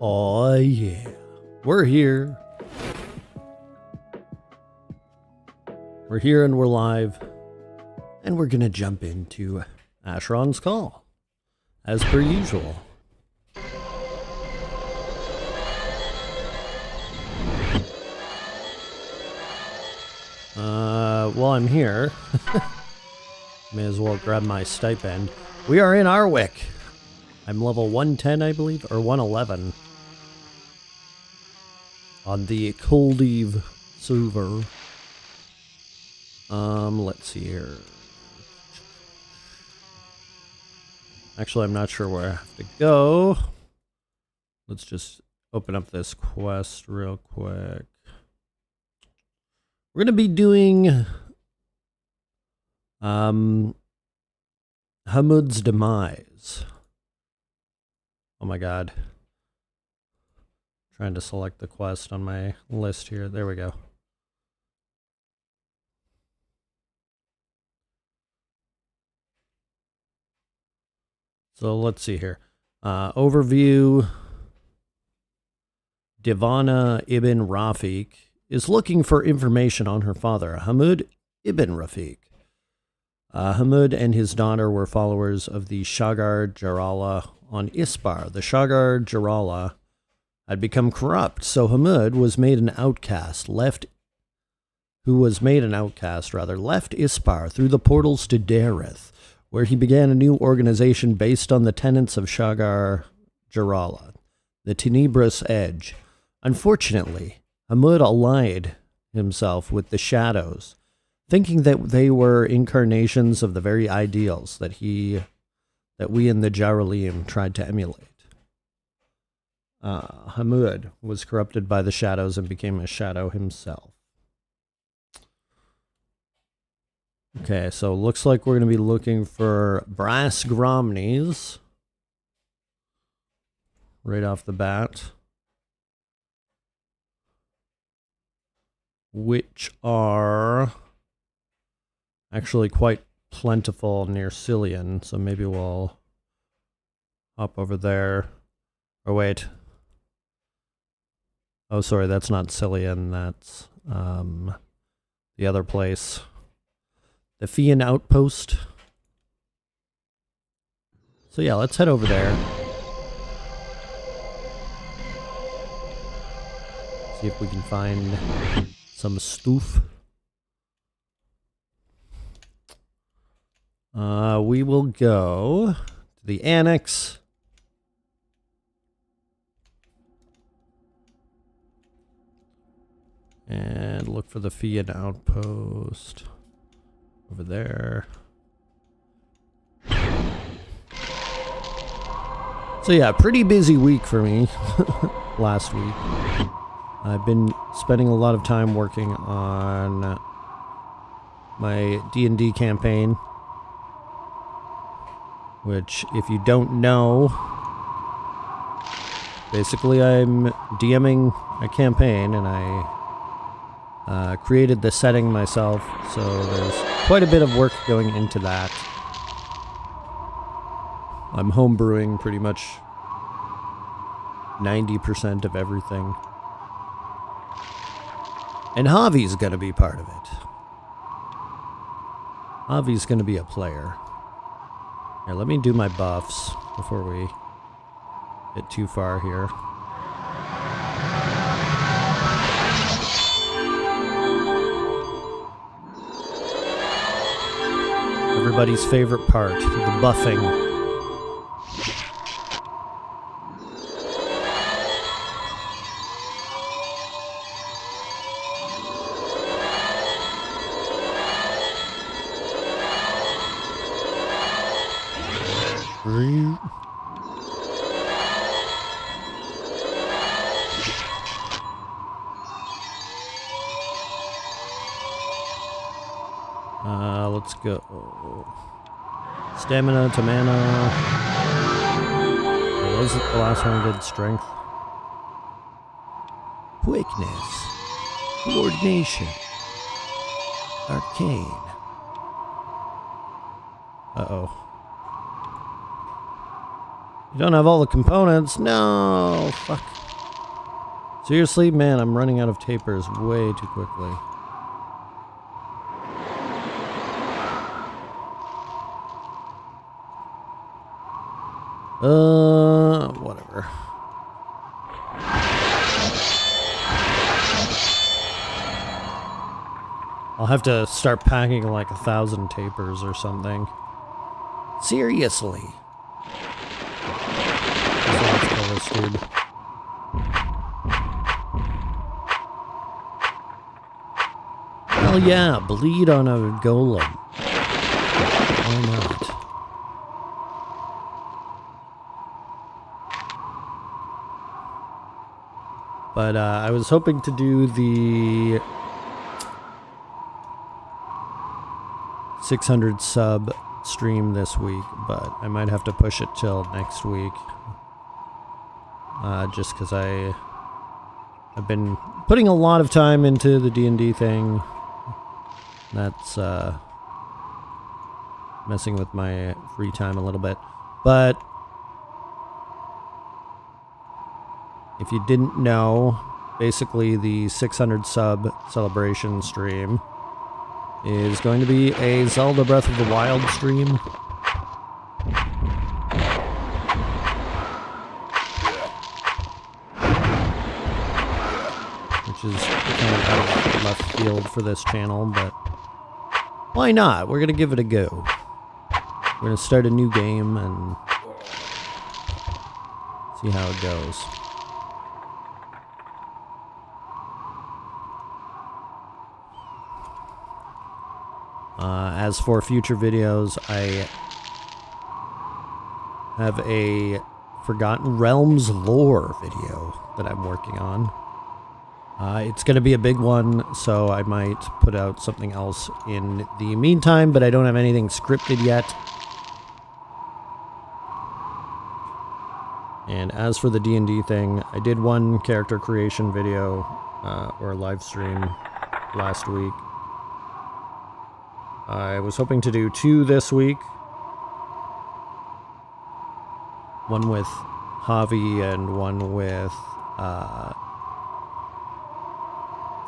Oh yeah, we're here. We're here and we're live. And we're gonna jump into Asheron's Call, as per usual. While I'm here, may as well grab my stipend. We are in Arwick. I'm level 110, I believe, or 111. On the Coldive server. Let's see here. Actually, I'm not sure where I have to go. Let's just open up this quest real quick. We're going to be doing Hamud's Demise. Oh my god. Trying to select the quest on my list here. There we go. So let's see here. Overview. Divana ibn Rafiq is looking for information on her father, Hamud ibn Rafiq. Hamud and his daughter were followers of the Shagar Jarala on Isbar. The Shagar Jarala had become corrupt, so Hamud was made an outcast, left Isbar through the portals to Dereth, where he began a new organization based on the tenets of Shagar Jarala, the Tenebrous Edge. Unfortunately, Hamud allied himself with the Shadows, thinking that they were incarnations of the very ideals that we in the Jaralim tried to emulate. Hamud was corrupted by the Shadows and became a shadow himself. Okay, so looks like we're going to be looking for brass gromnies right off the bat, which are actually quite plentiful near Cillian, so maybe we'll hop over there. Or wait. Oh, sorry, that's not Cillian, that's the other place. The Fian Outpost. So yeah, let's head over there. See if we can find some stuff. We will go to the Annex. And look for the Fian Outpost. Over there. So yeah, pretty busy week for me last week. I've been spending a lot of time working on my D&D campaign, which, if you don't know, basically I'm DMing a campaign and I created the setting myself, so there's quite a bit of work going into that. I'm homebrewing pretty much 90% of everything. And Javi's going to be part of it. Javi's going to be a player. Here, let me do my buffs before we get too far here. Everybody's favorite part, the buffing. Let's go. Stamina to mana. Was it the last one did strength? Quickness. Coordination. Arcane. Uh-oh. You don't have all the components? No! Fuck. Seriously? Man, I'm running out of tapers way too quickly. Whatever. I'll have to start packing like 1,000 tapers or something. Seriously. So let's kill this dude. Hell yeah, bleed on a golem. Why not? But I was hoping to do the 600 sub stream this week, but I might have to push it till next week. Just because I've been putting a lot of time into the D&D thing. That's messing with my free time a little bit. But if you didn't know, basically the 600 sub celebration stream is going to be a Zelda Breath of the Wild stream. Which is kind of out of left field for this channel, but why not? We're going to give it a go. We're going to start a new game and see how it goes. As for future videos, I have a Forgotten Realms lore video that I'm working on. It's going to be a big one, so I might put out something else in the meantime, but I don't have anything scripted yet. And as for the D&D thing, I did one character creation video, or live stream last week. I was hoping to do 2 this week. One with Javi and one with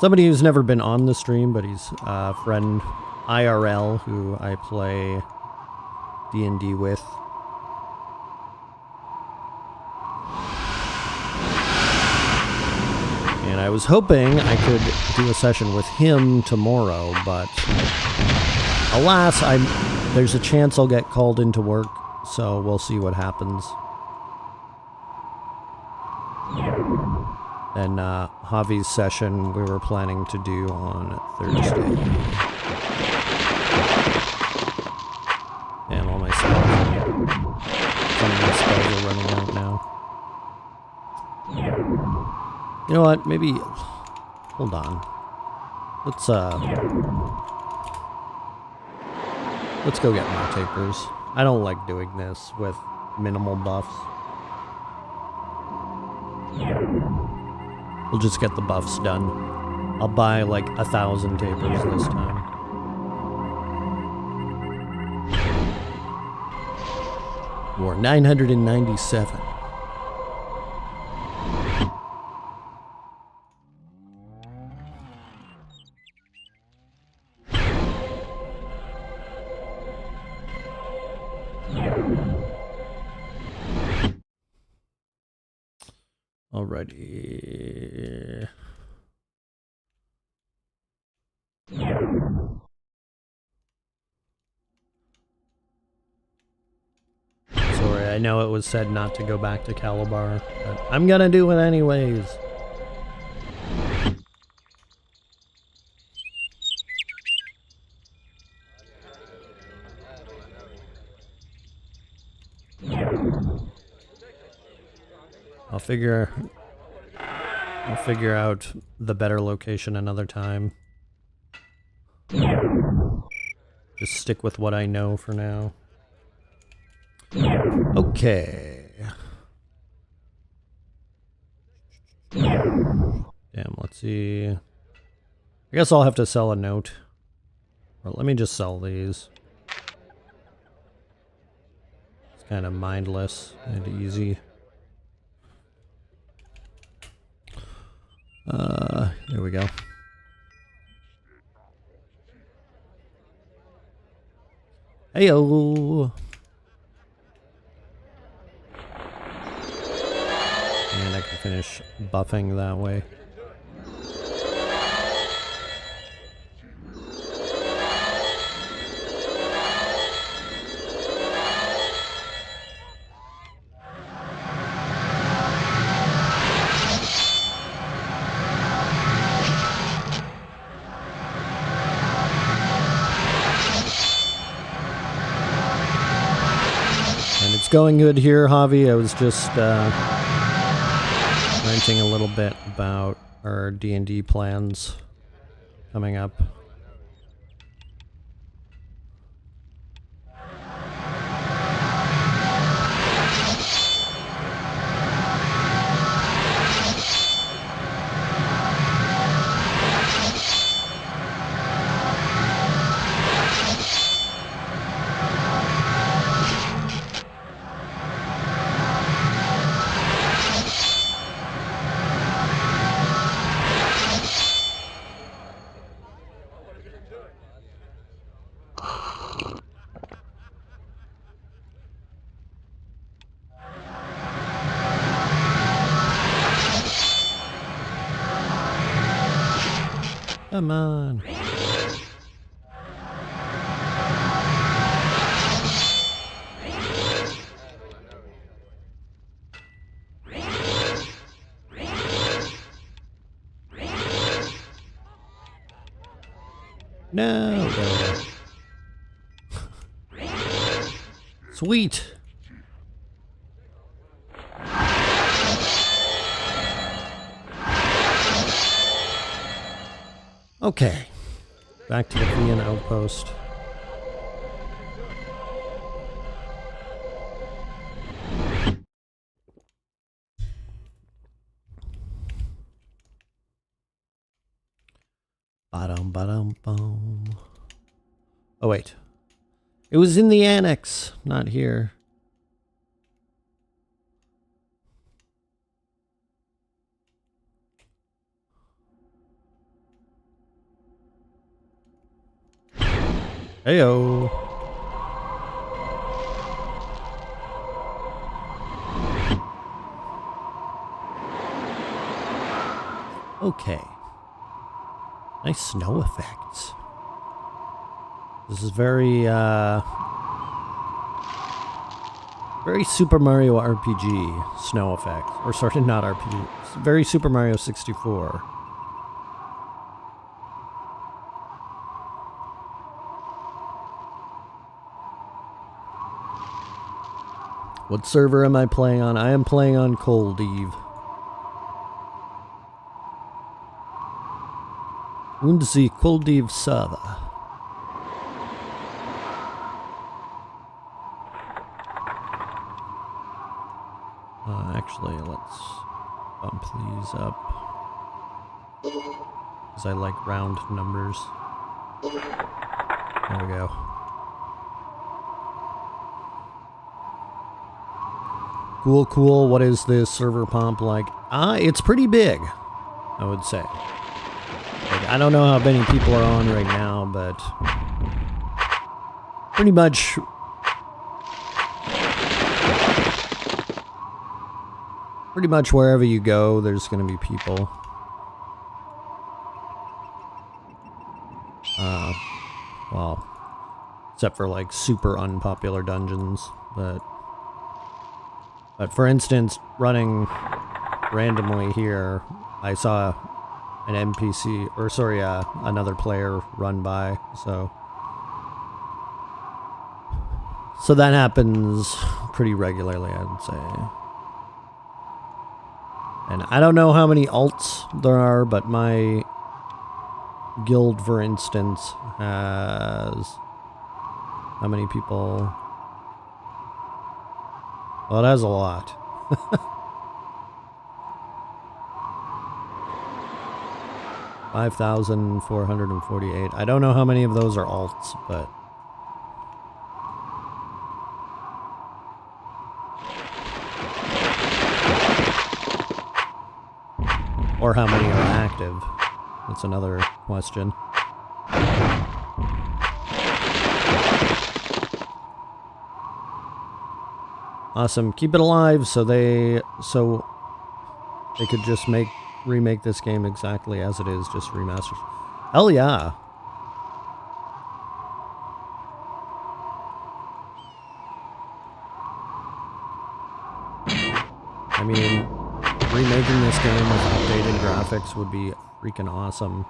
somebody who's never been on the stream, but he's a friend IRL who I play D&D with. And I was hoping I could do a session with him tomorrow, but alas, there's a chance I'll get called into work, so we'll see what happens. And Javi's session we were planning to do on Thursday. Damn, all my spells. Some of my spells are running out now. You know what? Maybe. Hold on. Let's go get more tapers. I don't like doing this with minimal buffs. We'll just get the buffs done. I'll buy like 1,000 tapers this time. We're 997. Alrighty. Sorry, I know it was said not to go back to Calabar, but I'm gonna do it anyways. I'll figure out the better location another time. Just stick with what I know for now. Okay. Damn, let's see. I guess I'll have to sell a note. Or let me just sell these. kind of mindless and easy. There we go. Heyo! And I can finish buffing that way. Going good here, Javi. I was just ranting a little bit about our D&D plans coming up. Come on. No. Sweet. Okay, back to the Fian outpost. Ba-dum-ba-dum-bum. Oh wait, it was in the annex, not here. Heyo. Okay. Nice snow effects. This is very Super Mario RPG snow effect. Or sorry, not RPG. It's very Super Mario 64. What server am I playing on? I am playing on Cold Eve. Und the Cold Eve server. Actually, let's bump these up. Because I like round numbers. There we go. Cool, cool. What is this server pump like? It's pretty big, I would say. Like, I don't know how many people are on right now, but pretty much wherever you go, there's going to be people. Well, except for like super unpopular dungeons, but for instance, running randomly here, I saw an NPC, or sorry, another player run by, so that happens pretty regularly, I would say. And I don't know how many alts there are, but my guild, for instance, has how many people? Well, it has a lot. 5,448. I don't know how many of those are alts, but Or how many are active. That's another question. Awesome. Keep it alive so they could just remake this game exactly as it is, just remasters. Hell yeah. I mean, remaking this game with updated graphics would be freaking awesome.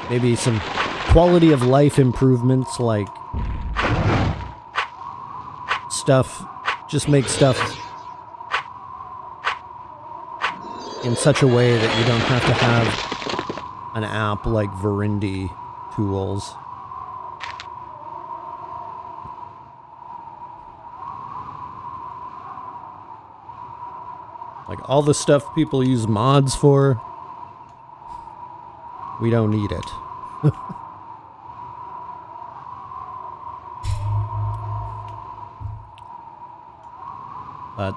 Maybe some quality of life improvements, like stuff, just make stuff in such a way that you don't have to have an app like Verindy tools. Like all the stuff people use mods for, we don't need it.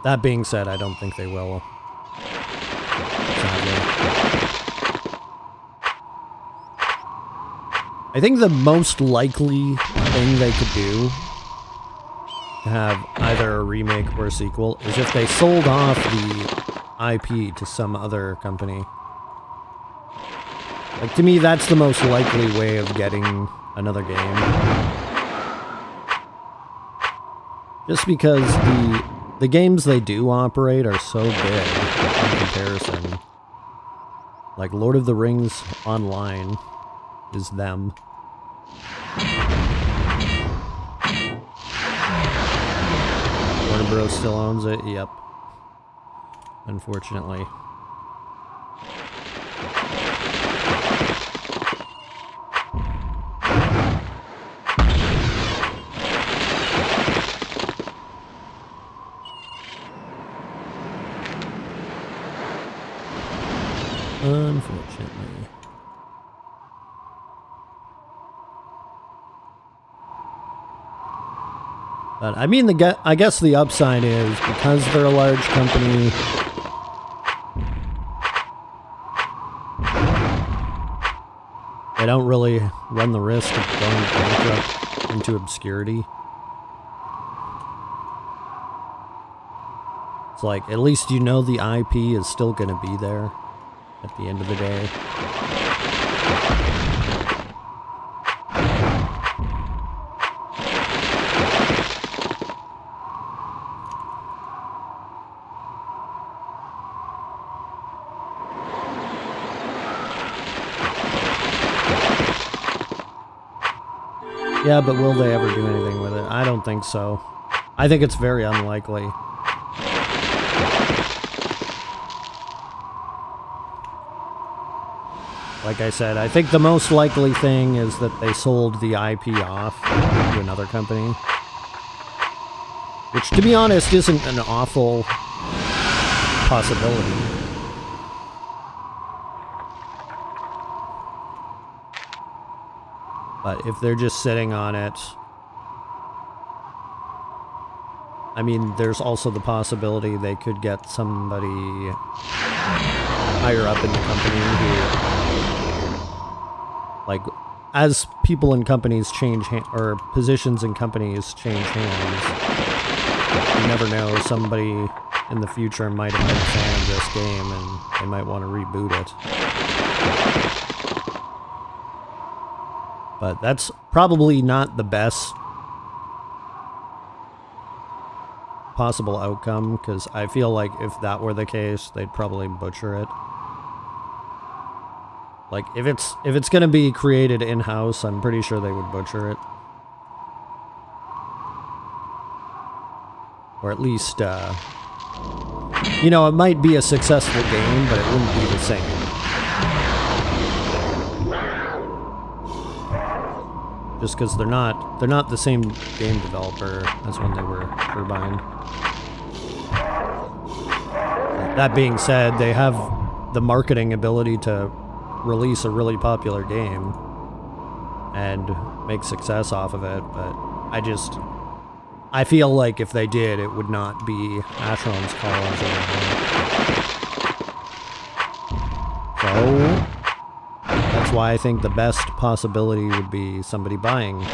That being said, I don't think they will. Sadly. I think the most likely thing they could do to have either a remake or a sequel is if they sold off the IP to some other company. Like, to me, that's the most likely way of getting another game. Just because the games they do operate are so big in comparison. Like, Lord of the Rings Online is them. Warner Bros. Still owns it? Yep. Unfortunately. Unfortunately. But I mean, I guess the upside is because they're a large company, they don't really run the risk of going bankrupt into obscurity. It's like, at least you know the IP is still going to be there at the end of the day. Yeah, but will they ever do anything with it? I don't think so. I think it's very unlikely. Like I said, I think the most likely thing is that they sold the IP off to another company. Which, to be honest, isn't an awful possibility. But if they're just sitting on it, I mean, there's also the possibility they could get somebody higher up in the company who, like, as people in companies change, or positions in companies change hands, you never know, somebody in the future might have been a fan of this game and they might want to reboot it. But that's probably not the best possible outcome, because I feel like if that were the case, they'd probably butcher it. Like, if it's gonna be created in-house, I'm pretty sure they would butcher it. Or at least, you know, it might be a successful game, but it wouldn't be the same. Just because they're not the same game developer as when they were Turbine. That being said, they have the marketing ability to release a really popular game and make success off of it, but I feel like if they did, it would not be Asheron's cause anymore. So that's why I think the best possibility would be somebody buying the IP.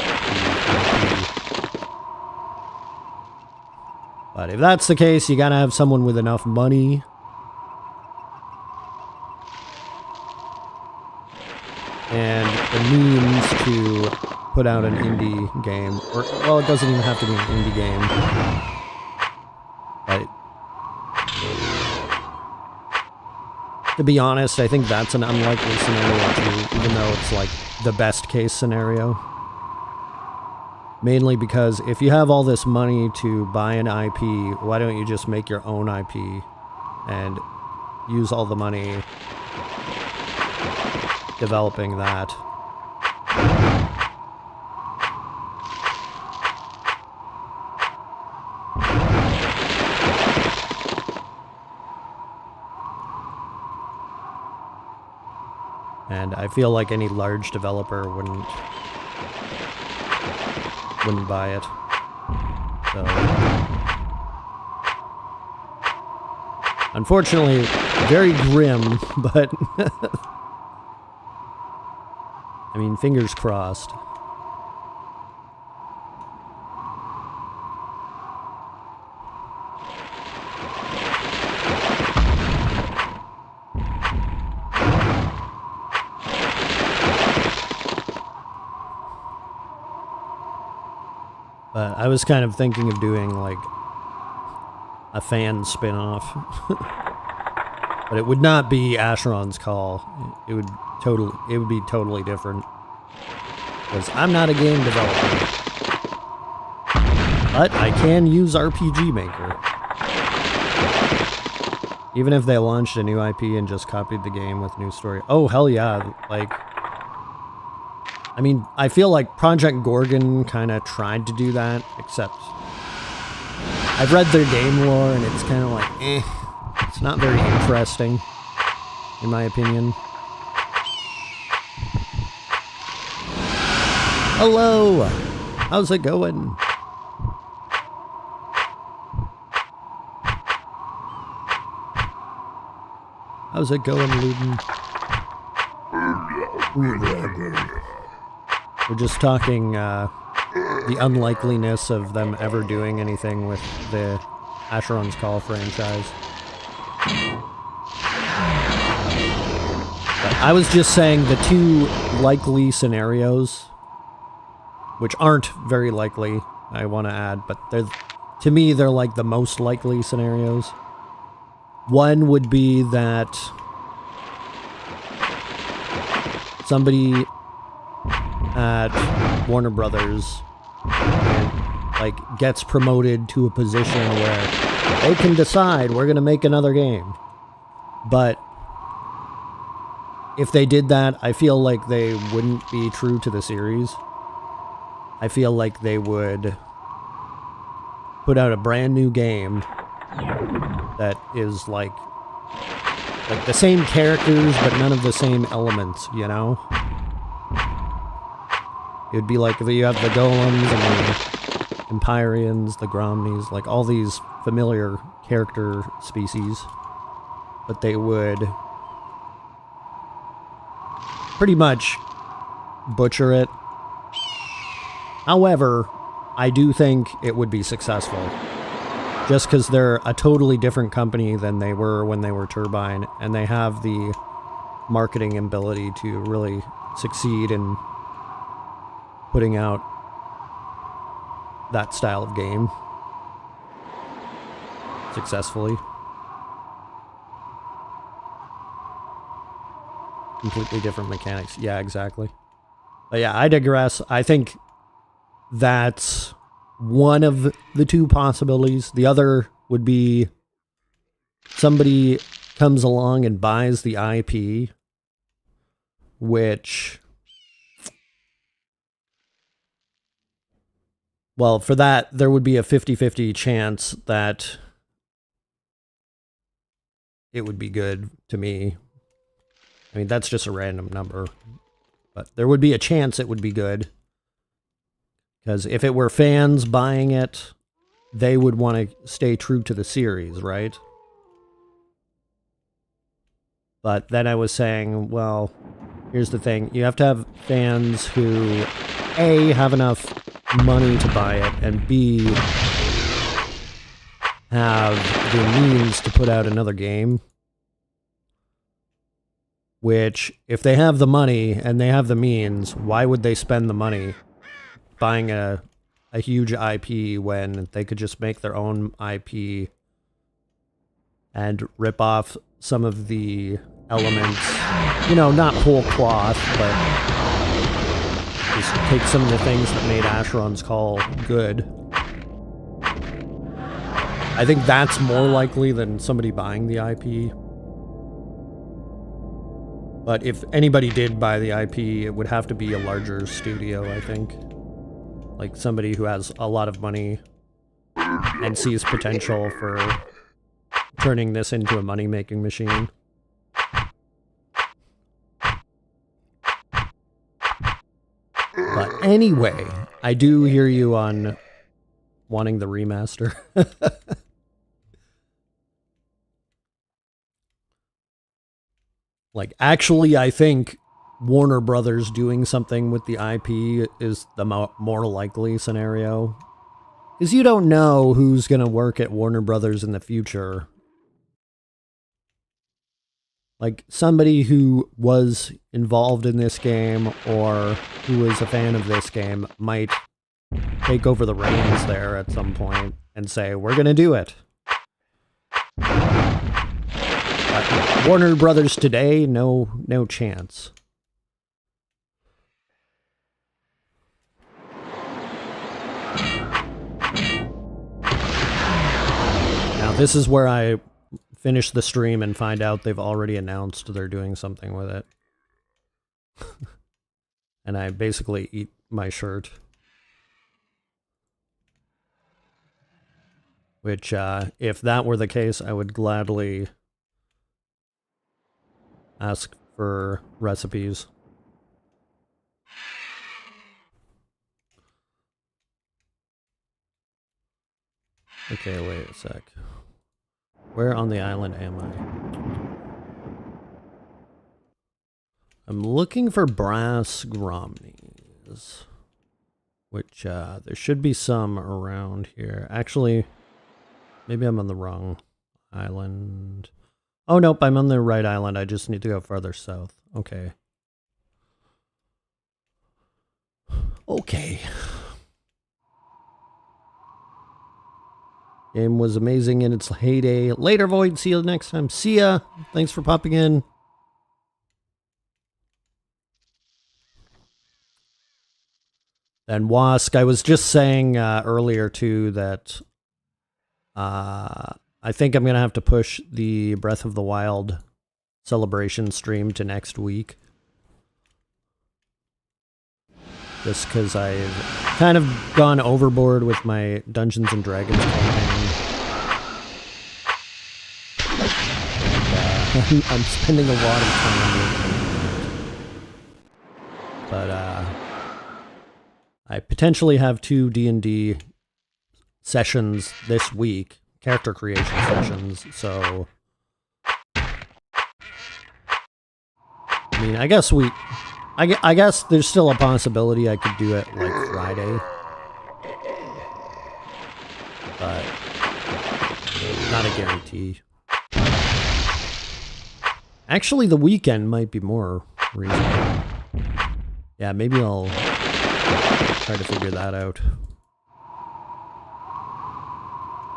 But if that's the case, you gotta have someone with enough money and the means to put out an indie game. Or, well, it doesn't even have to be an indie game. But to be honest, I think that's an unlikely scenario too, even though it's like the best case scenario. Mainly because if you have all this money to buy an IP, why don't you just make your own IP and use all the money developing that? And I feel like any large developer wouldn't buy it. So unfortunately, very grim, but I mean, fingers crossed. But I was kind of thinking of doing like a fan spin-off. But it would not be Asheron's Call. It would be totally different. Because I'm not a game developer. But I can use RPG Maker. Even if they launched a new IP and just copied the game with new story. Oh, hell yeah. Like, I mean, I feel like Project Gorgon kind of tried to do that, except I've read their game lore and it's kind of like, it's not very interesting, in my opinion. Hello! How's it going? How's it going, Luden? We're just talking the unlikeliness of them ever doing anything with the Asheron's Call franchise. But I was just saying the two likely scenarios, which aren't very likely, I want to add, but to me they're like the most likely scenarios. One would be that somebody at Warner Brothers like gets promoted to a position where they can decide we're gonna make another game. But if they did that, I feel like they wouldn't be true to the series. I feel like they would put out a brand new game that is like the same characters but none of the same elements, you know? It would be like you have the Golems and the Empyreans, the Gromnies, like all these familiar character species, but they would pretty much butcher it. However, I do think it would be successful. Just because they're a totally different company than they were when they were Turbine, and they have the marketing ability to really succeed in putting out that style of game successfully. Completely different mechanics. Yeah, exactly. But yeah, I digress. I think that's one of the two possibilities. The other would be somebody comes along and buys the IP, which, well, for that, there would be a 50-50 chance that it would be good to me. I mean, that's just a random number. But there would be a chance it would be good. Because if it were fans buying it, they would want to stay true to the series, right? But then I was saying, well, here's the thing. You have to have fans who, A, have enough money to buy it, and B, have the means to put out another game. Which, if they have the money and they have the means, why would they spend the money buying a huge IP when they could just make their own IP and rip off some of the elements, you know, not whole cloth, but just take some of the things that made Asheron's Call good. I think that's more likely than somebody buying the IP. But if anybody did buy the IP, it would have to be a larger studio, I think. Like somebody who has a lot of money and sees potential for turning this into a money-making machine. But anyway, I do hear you on wanting the remaster. Like, actually, I think Warner Brothers doing something with the IP is the more likely scenario. Because you don't know who's going to work at Warner Brothers in the future. Like, somebody who was involved in this game or who was a fan of this game might take over the reins there at some point and say, we're going to do it. Warner Brothers today, no chance. Now this is where I finish the stream and find out they've already announced they're doing something with it. And I basically eat my shirt. Which, if that were the case, I would gladly ask for recipes. Okay, wait a sec. Where on the island am I? I'm looking for brass gromnies. Which, there should be some around here. Actually, maybe I'm on the wrong island. Oh, nope, I'm on the right island. I just need to go farther south. Okay. Okay. Game was amazing in its heyday. Later, Void. See you next time. See ya. Thanks for popping in. And Wask, I was just saying earlier, too, that I think I'm going to have to push the Breath of the Wild celebration stream to next week. Just because I've kind of gone overboard with my Dungeons and Dragons campaign. And, I'm spending a lot of time with it. But I potentially have 2 D&D sessions this week. Character creation sessions, so... I mean, I guess I guess there's still a possibility I could do it, like, Friday. But... not a guarantee. Actually, the weekend might be more reasonable. Yeah, maybe I'll try to figure that out.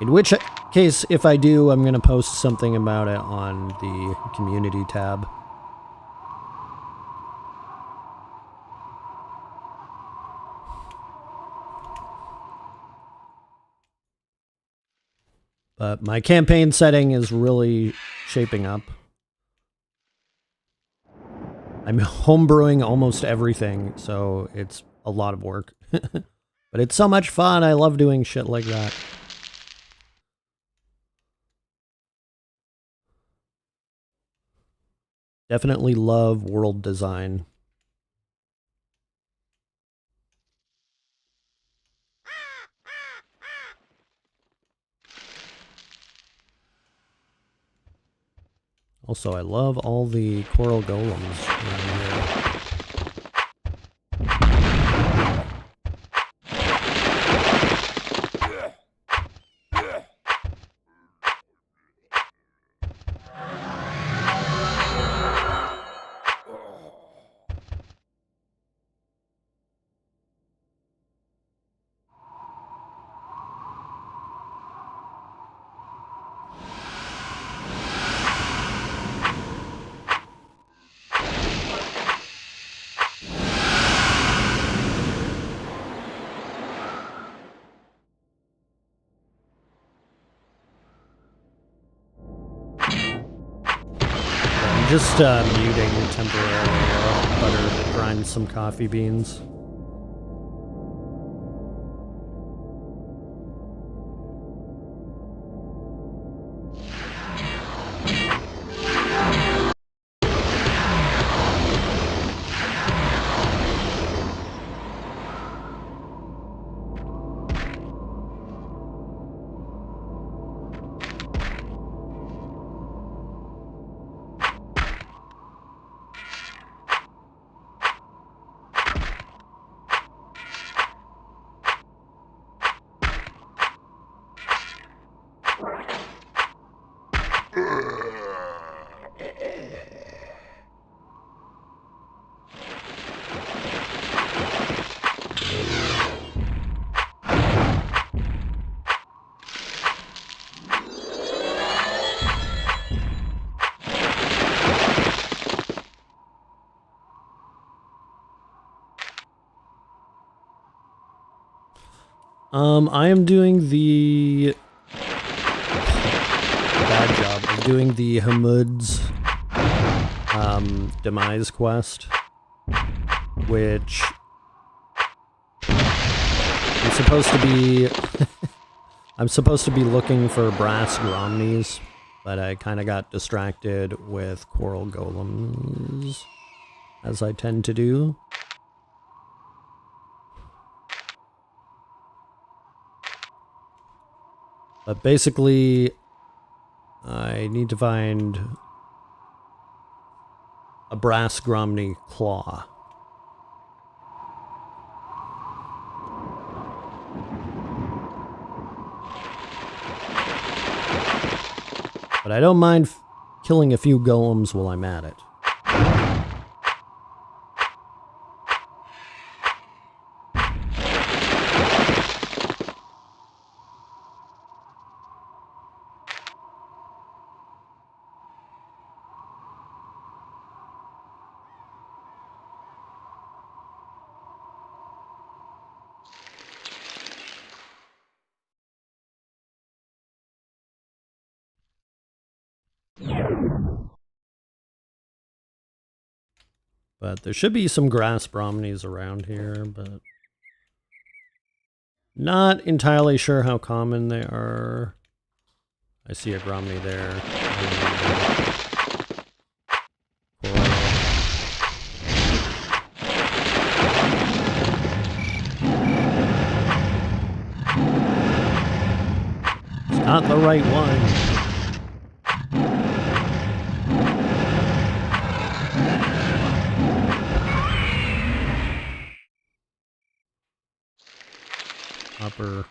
In which case, if I do, I'm going to post something about it on the community tab. But my campaign setting is really shaping up. I'm homebrewing almost everything, so it's a lot of work. But it's so much fun. I love doing shit like that. Definitely love world design. Also, I love all the coral golems around here. Just muting temporarily while Butter grinds some coffee beans. I am doing the bad job of doing the Hamud's Demise quest, which I'm supposed to be I'm supposed to be looking for brass gromnies, but I kind of got distracted with coral golems, as I tend to do. But basically, I need to find a brass gromny claw. But I don't mind killing a few golems while I'm at it. But there should be some grass brahmanes around here, but not entirely sure how common they are. I see a gromny there. It's not the right one. Upper.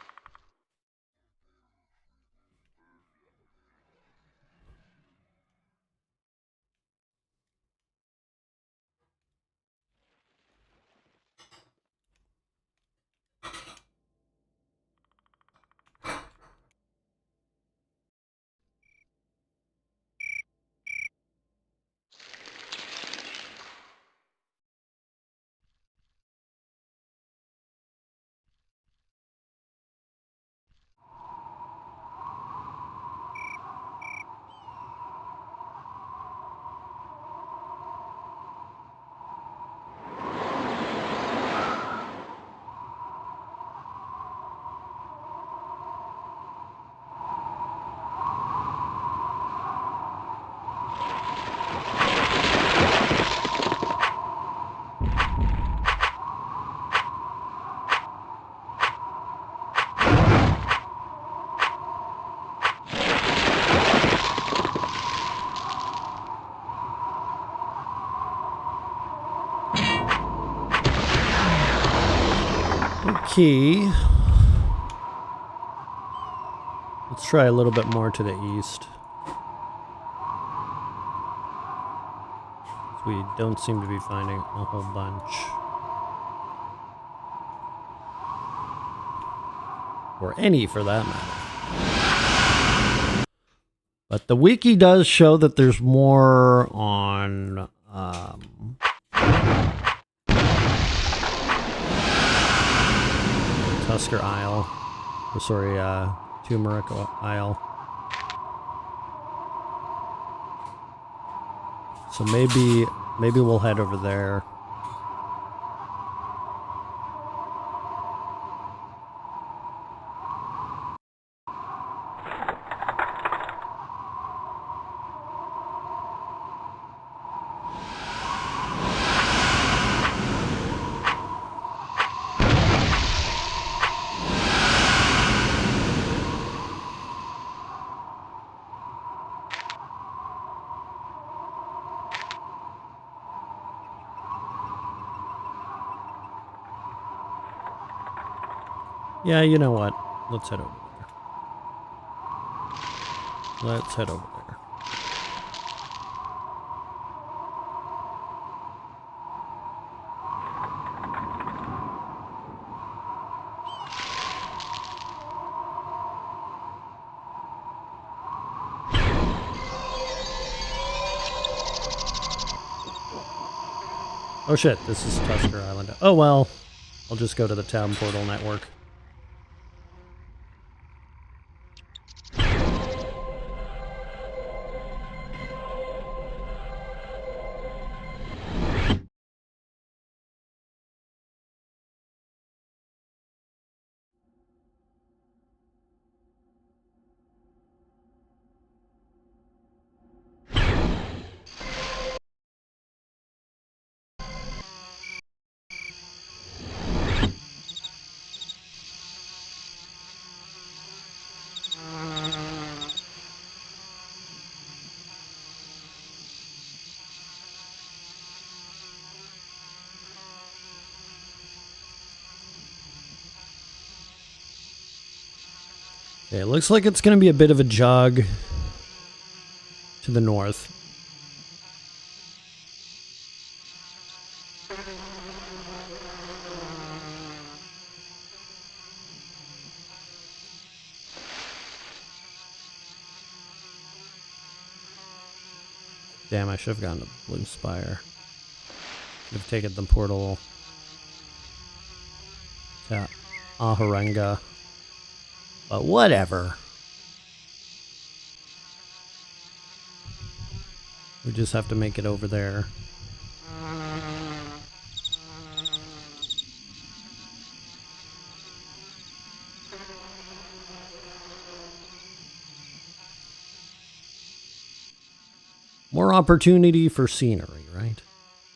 Okay. Let's try a little bit more to the east. We don't seem to be finding a whole bunch. Or any, for that matter. But the wiki does show that there's more on Tusker Isle. Or sorry, Turmeric Isle. So maybe we'll head over there. Yeah, you know what? Let's head over there. Let's head over there. Oh shit, this is Tusker Island. Oh well, I'll just go to the town portal network. Okay, it looks like it's going to be a bit of a jog to the north. Damn, I should have gone to Blue Spire. Should have taken the portal to Aharenga. But whatever. We just have to make it over there. More opportunity for scenery, right?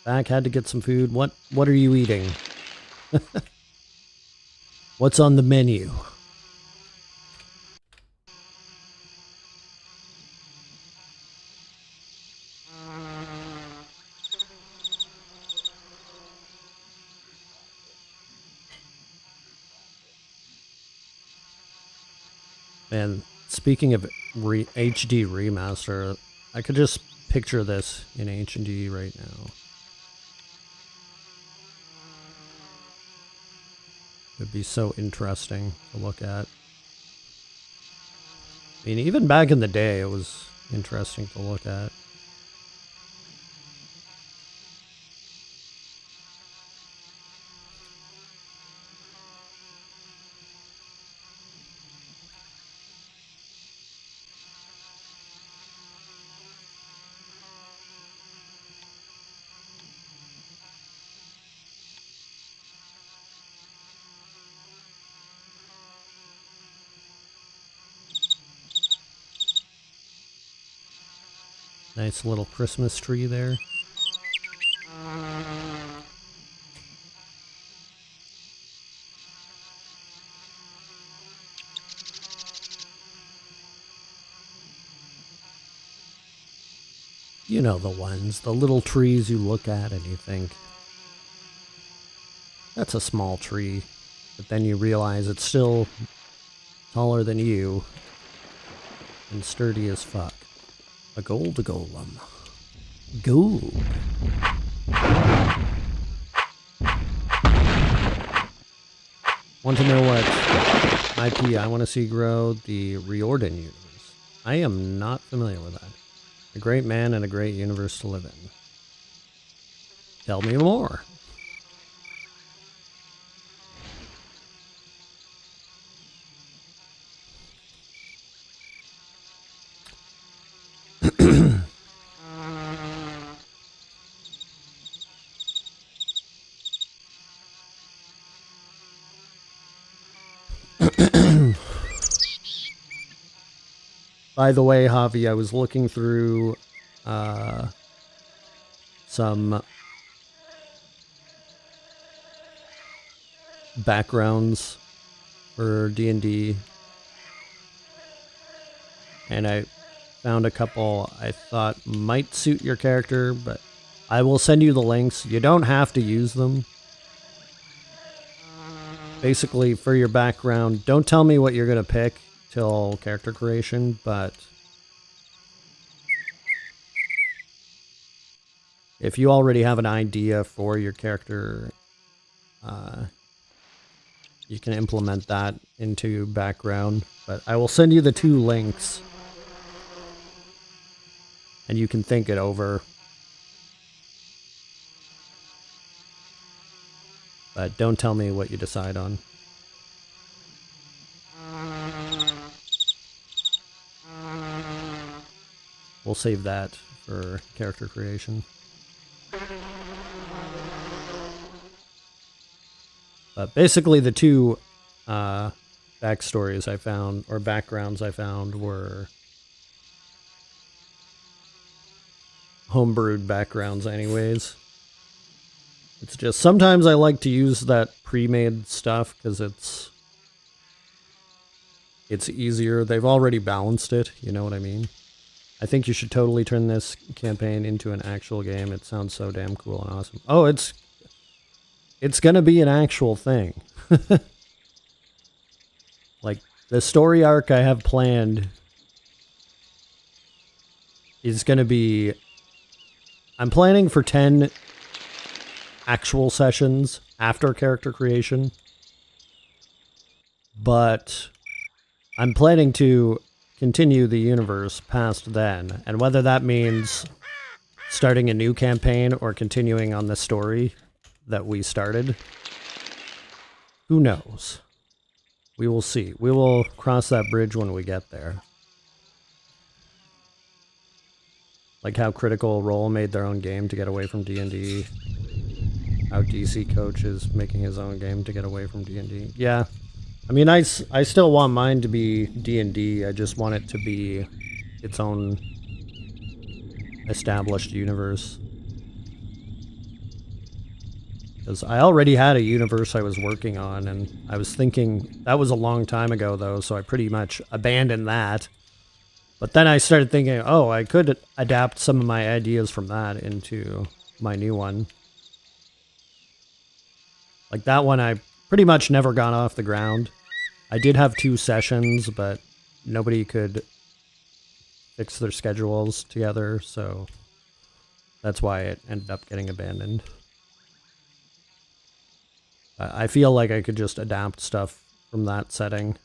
Back had to get some food. What are you eating? What's on the menu? And speaking of HD remaster, I could just picture this in HD right now. It'd be so interesting to look at. I mean, even back in the day, it was interesting to look at. Nice little Christmas tree there. You know the ones, the little trees you look at and you think, that's a small tree. but then you realize it's still taller than you and sturdy as fuck. A gold golem. Gold. Want to know what IP I want to see grow? The Riordan universe. I am not familiar with that. A great man and a great universe to live in. Tell me more. By the way, Javi, I was looking through some backgrounds for D&D, and I found a couple I thought might suit your character, but I will send you the links. You don't have to use them. Basically, for your background, don't tell me what you're going to pick till character creation, but if you already have an idea for your character, you can implement that into background. But I will send you the 2 links, and you can think it over. But don't tell me what you decide on. We'll save that for character creation. But basically the 2 backstories I found, or backgrounds I found, were homebrewed backgrounds anyways. It's just sometimes I like to use that pre-made stuff because it's easier. They've already balanced it, you know what I mean? I think you should totally turn this campaign into an actual game. It sounds so damn cool and awesome. Oh, it's gonna be an actual thing. Like, the story arc I have planned is gonna be... I'm planning for 10 actual sessions after character creation, but I'm planning to continue the universe past then, and whether that means starting a new campaign or continuing on the story that we started, who knows? We will see. We will cross that bridge when we get there. Like how Critical Role made their own game to get away from D&D. How DC Coach is making his own game to get away from D&D. Yeah. I mean, I still want mine to be D&D. I just want it to be its own established universe. Because I already had a universe I was working on, and I was thinking... That was a long time ago, though, so I pretty much abandoned that. But then I started thinking, oh, I could adapt some of my ideas from that into my new one. Like that one, I pretty much never got off the ground. I did have 2 sessions, but nobody could fix their schedules together, so that's why it ended up getting abandoned. I feel like I could just adapt stuff from that setting,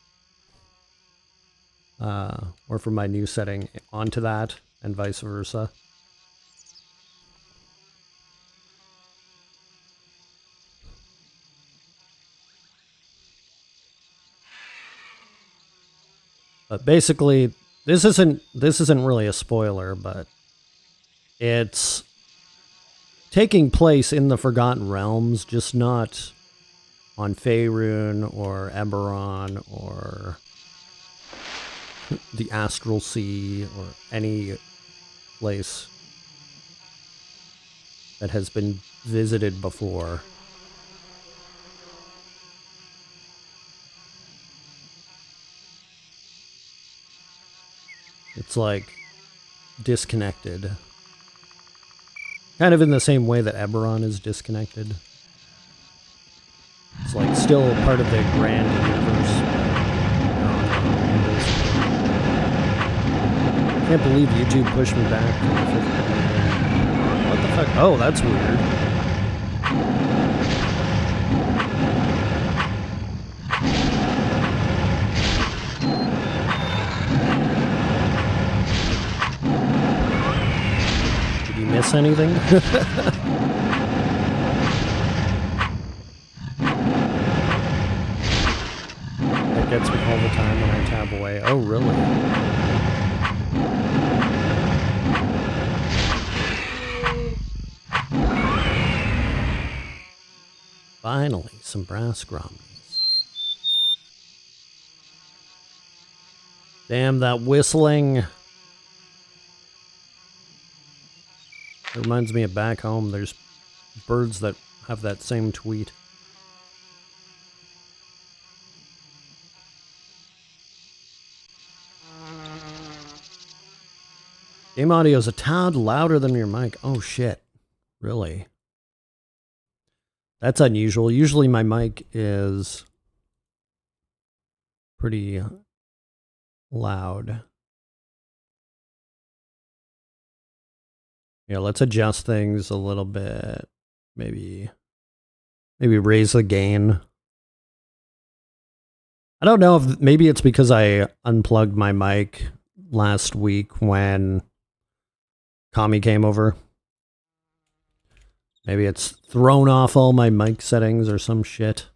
or from my new setting onto that, and vice versa. But basically, this isn't really a spoiler, but it's taking place in the Forgotten Realms, just not on Faerun or Eberron or the Astral Sea or any place that has been visited before. It's like disconnected. Kind of in the same way that Eberron is disconnected. It's like still part of the grand universe. I can't believe YouTube pushed me back to the 50. What the fuck? Oh, that's weird. Did you miss anything? That gets me all the time when I tab away. Oh, really? Finally, some brass grommies. Damn, that whistling. It reminds me of back home. There's birds that have that same tweet. Game audio is a tad louder than your mic. Oh, shit. Really? That's unusual. Usually my mic is pretty loud. Yeah, let's adjust things a little bit. Maybe raise the gain. I don't know if maybe it's because I unplugged my mic last week when Kami came over. Maybe it's thrown off all my mic settings or some shit.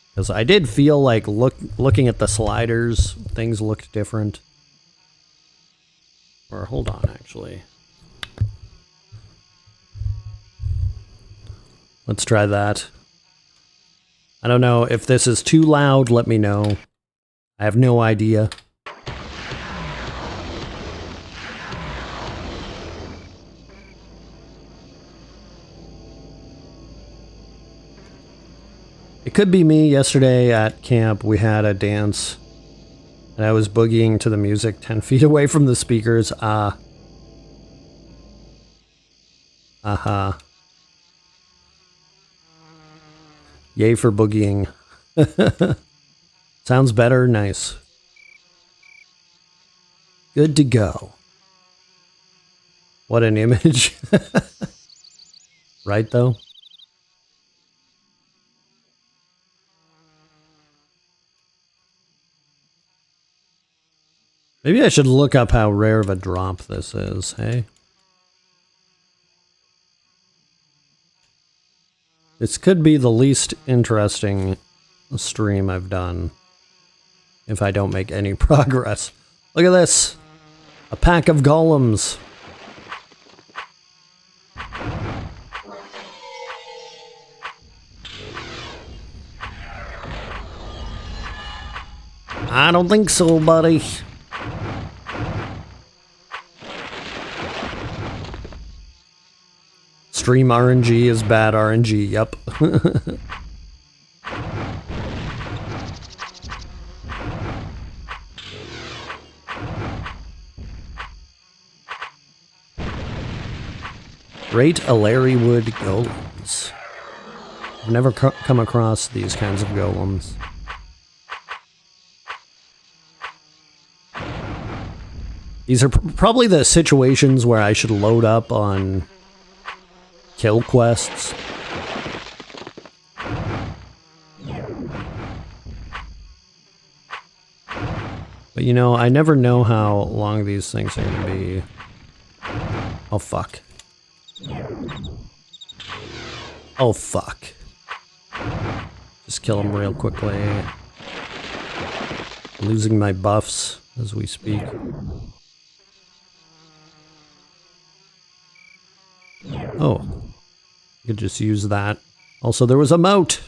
Because I did feel like looking at the sliders, things looked different. Or hold on, actually. Let's try that. I don't know if this is too loud, let me know. I have no idea. It could be me. Yesterday at camp, we had a dance, and I was boogieing to the music 10 feet away from the speakers. Yay for boogieing. Sounds better? Nice. Good to go. What an image. Right, though? Maybe I should look up how rare of a drop this is, hey? This could be the least interesting stream I've done if I don't make any progress. Look at this! A pack of golems! I don't think so, buddy. Stream RNG is bad RNG, yep. Great Alarywood golems. I've never come across these kinds of golems. These are probably the situations where I should load up on kill quests. But you know, I never know how long these things are going to be. Oh fuck. Oh fuck. Just kill him real quickly. Losing my buffs as we speak. Oh, you could just use that. Also, there was a moat.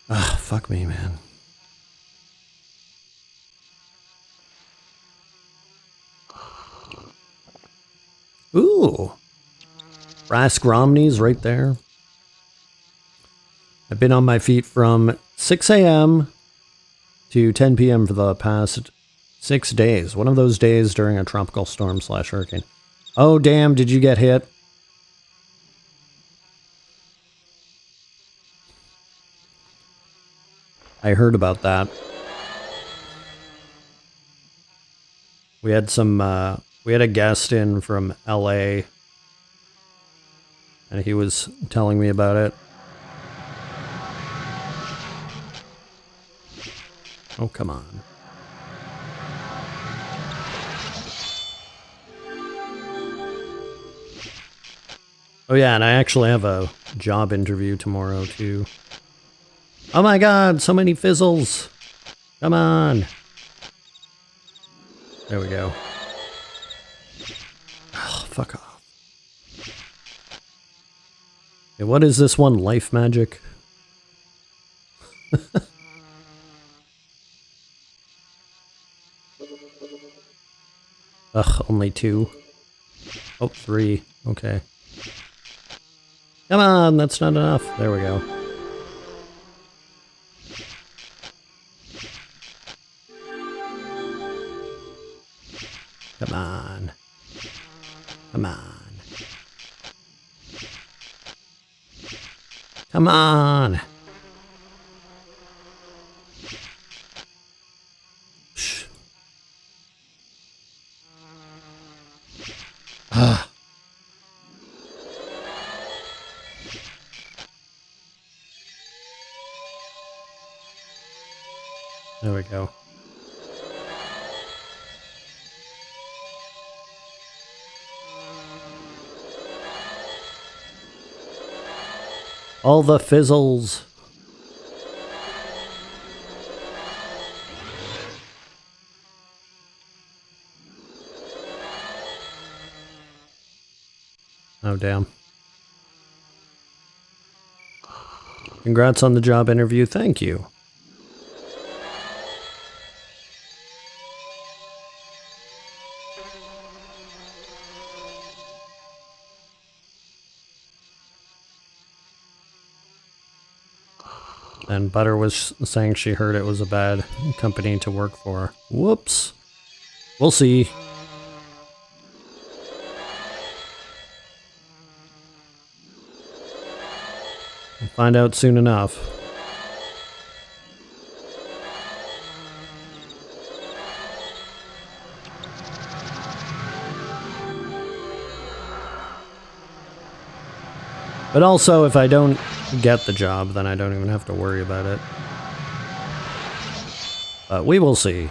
Ah, fuck me, man. Ooh. Brass Gromnies right there. I've been on my feet from 6 a.m. to 10 p.m. for the past 6 days. One of those days during a tropical storm / hurricane. Oh, damn, did you get hit? I heard about that. We had a guest in from LA, and he was telling me about it. Oh, come on. Oh yeah, and I actually have a job interview tomorrow, too. Oh my god, so many fizzles! Come on! There we go. Oh, fuck off. Okay, what is this one? Life magic? Ugh, only 2. Oh, 3. Okay. Come on, that's not enough. There we go. Come on. Come on. Come on. Shh. Ah. There we go. All the fizzles. Oh, damn. Congrats on the job interview. Thank you. And Butter was saying she heard it was a bad company to work for. Whoops. We'll see. We'll find out soon enough. But also, if I don't get the job, then I don't even have to worry about it. But we will see.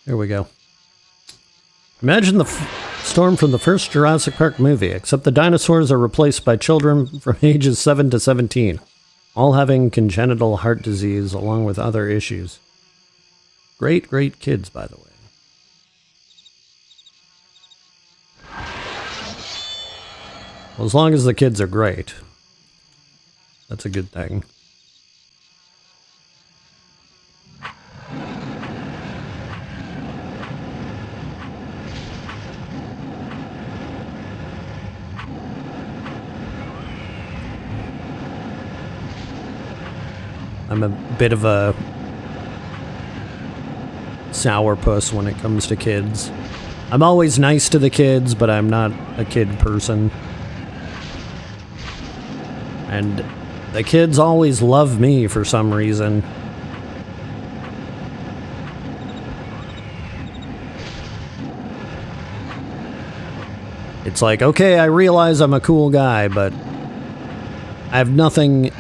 Here we go. Imagine the storm from the first Jurassic Park movie, except the dinosaurs are replaced by children from ages 7 to 17, all having congenital heart disease along with other issues. Great, great kids, by the way. Well, as long as the kids are great, that's a good thing. I'm a bit of a sourpuss when it comes to kids. I'm always nice to the kids, but I'm not a kid person. And the kids always love me for some reason. It's like, okay, I realize I'm a cool guy, but I have nothing...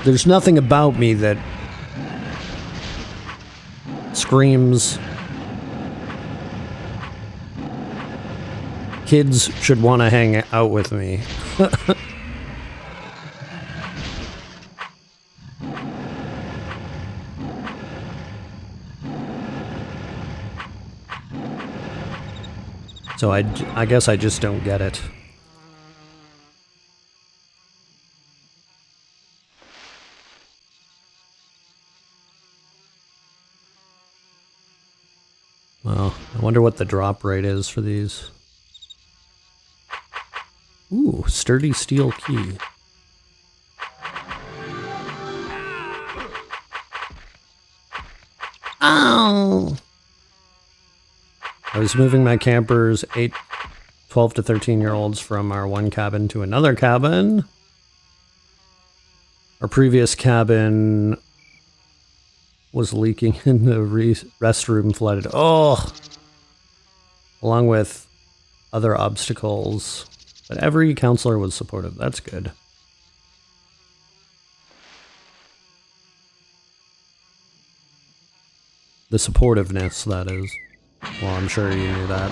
There's nothing about me that screams kids should want to hang out with me. So I guess I just don't get it. Well, I wonder what the drop rate is for these. Ooh, sturdy steel key. Ow! I was moving my campers, 12 to 13-year-olds, from our one cabin to another cabin. Our previous cabin was leaking and the restroom flooded. Oh! Along with other obstacles. But every counselor was supportive. That's good. The supportiveness, that is. Well, I'm sure you knew that.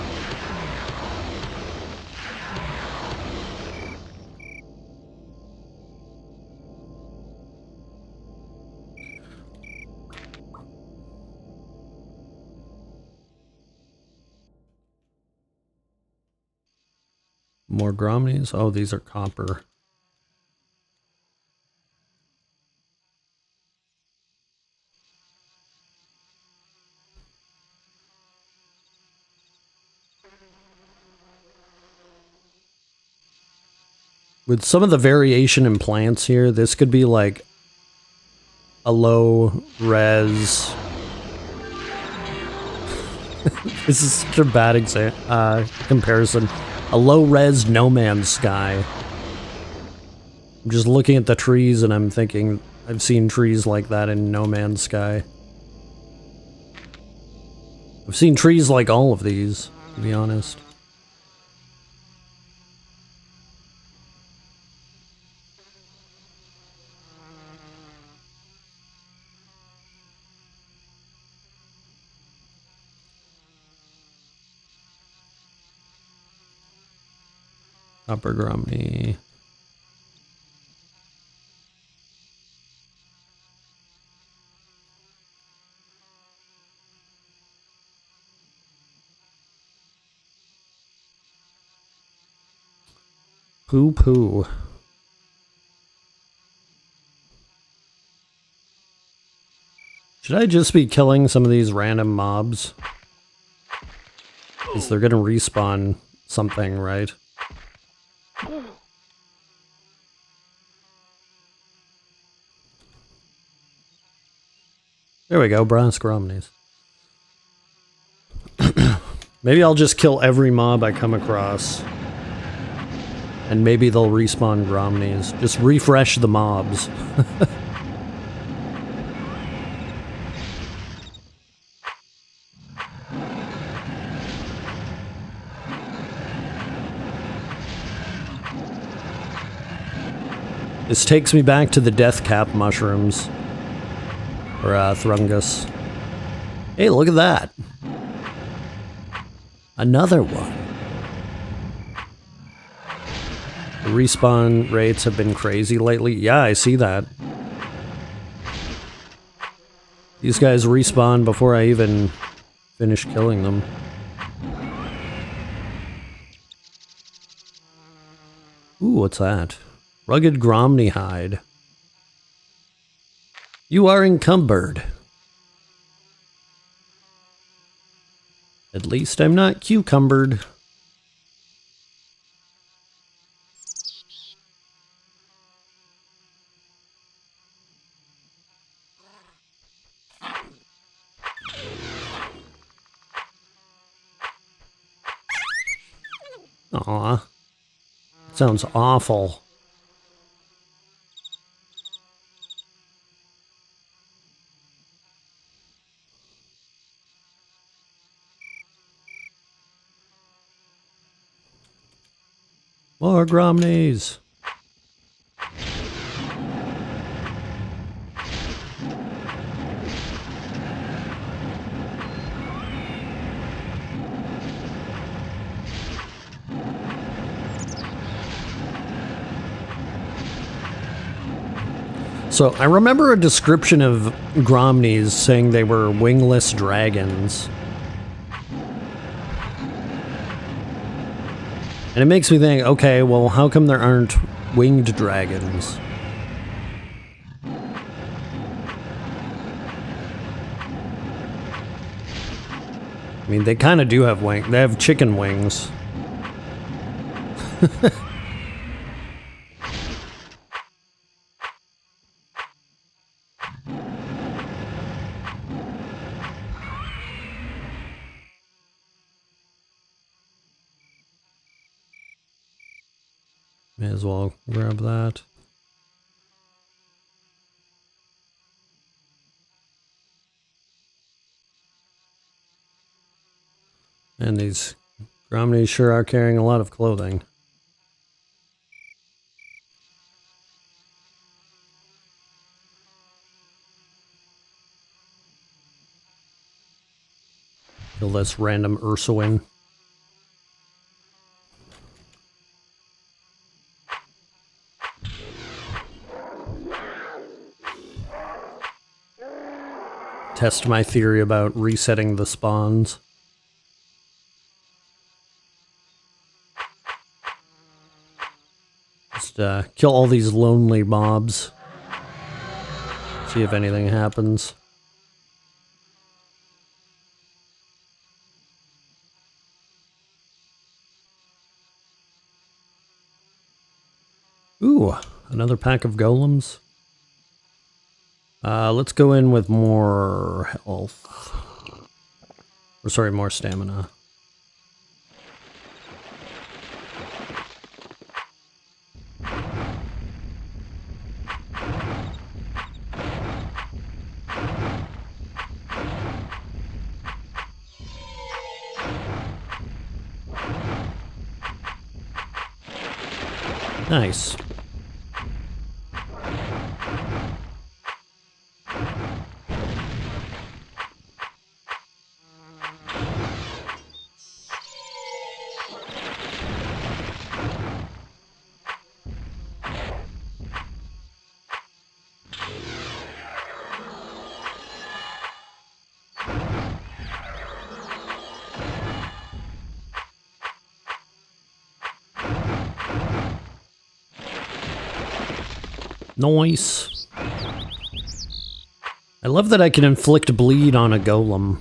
More Gromnies? Oh, these are copper. With some of the variation in plants here, this could be like a low res. This is such a bad comparison. A low res No Man's Sky. I'm just looking at the trees and I'm thinking, I've seen trees like that in No Man's Sky. I've seen trees like all of these, to be honest. Upper Gromny. Poo poo. Should I just be killing some of these random mobs? Because they're gonna respawn something, right? There we go, brass Gromnies. Maybe I'll just kill every mob I come across. And maybe they'll respawn Gromnies. Just refresh the mobs. This takes me back to the death cap mushrooms. Or Thrungus. Hey, look at that. Another one. The respawn rates have been crazy lately. Yeah, I see that. These guys respawn before I even finish killing them. Ooh, what's that? Rugged Gromny hide. You are encumbered. At least I'm not cucumbered. Aw. Sounds awful. More Gromnies. So I remember a description of Gromnies saying they were wingless dragons. And it makes me think, okay, well, how come there aren't winged dragons? I mean, they kind of do have wings. They have chicken wings. May as well grab that. And these Gromnies sure are carrying a lot of clothing. Kill this random Ursuine. Test my theory about resetting the spawns. Just kill all these lonely mobs. See if anything happens. Ooh, another pack of golems. Let's go in with more health. Or sorry, more stamina. Nice. Nice. I love that I can inflict bleed on a golem.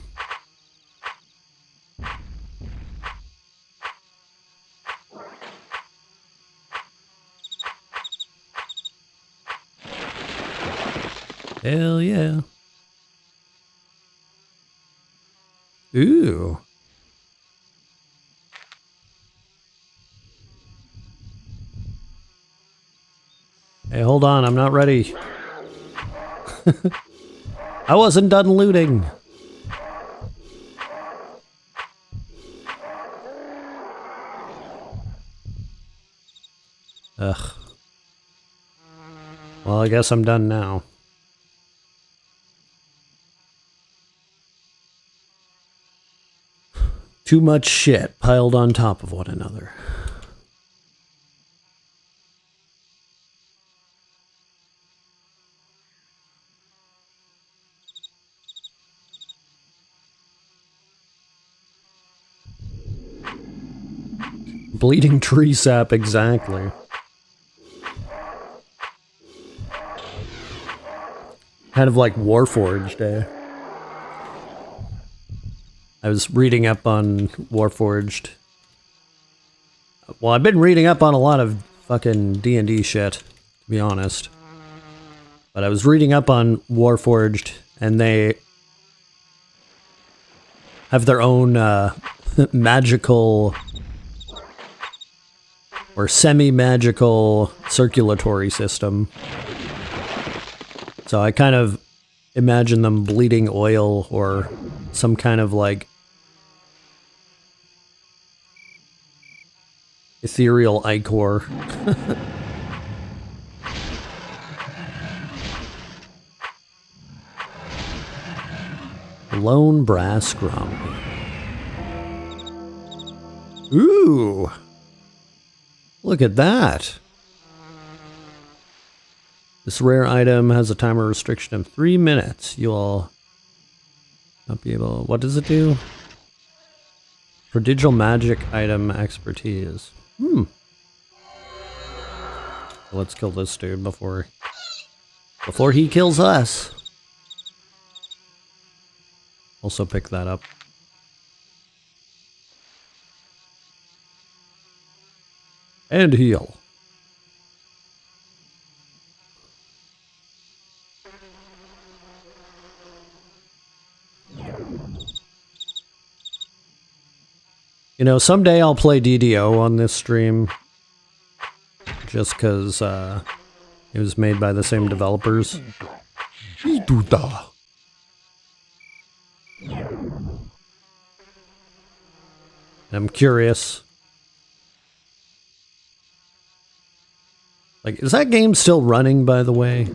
Hell yeah. Ooh. Hey, hold on, I'm not ready. I wasn't done looting. Ugh. Well, I guess I'm done now. Too much shit piled on top of one another. Bleeding tree sap, exactly. Kind of like Warforged, eh? I was reading up on Warforged. Well, I've been reading up on a lot of fucking D&D shit, to be honest. But I was reading up on Warforged, and they have their own magical or semi-magical circulatory system. So I kind of imagine them bleeding oil or some kind of like ethereal ichor. Lone brass Gromny. Ooh! Look at that! This rare item has a timer restriction of 3 minutes. You'll not be able... What does it do? Prodigal magic item expertise. Let's kill this dude before he kills us. Also pick that up. And heal. You know, someday I'll play DDO on this stream. Just because it was made by the same developers. I'm curious. Like, is that game still running, by the way?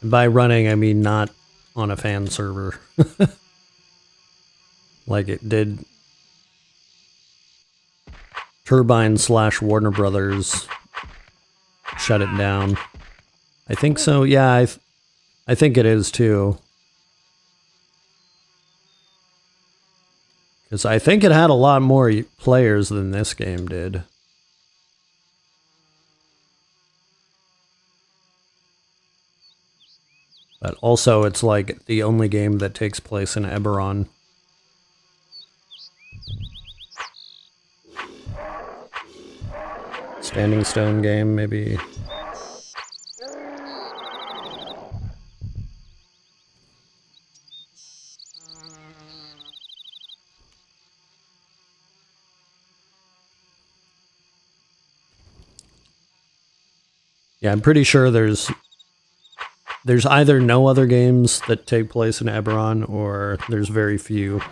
And by running, I mean not on a fan server. Like it did Turbine / Warner Brothers shut it down. I think so. Yeah, I think it is too. Because I think it had a lot more players than this game did. But also, it's like the only game that takes place in Eberron. Standing Stone game, maybe. Yeah, I'm pretty sure there's either no other games that take place in Eberron, or there's very few.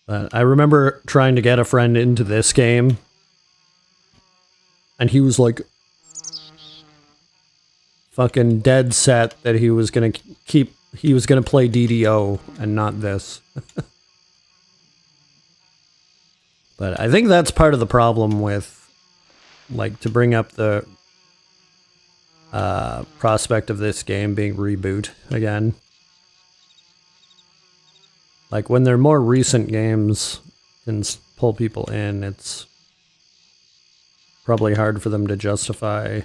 But I remember trying to get a friend into this game, and he was like fucking dead set that he was gonna play DDO and not this. But I think that's part of the problem with, like, to bring up the prospect of this game being reboot again. Like, when they're more recent games and pull people in, it's probably hard for them to justify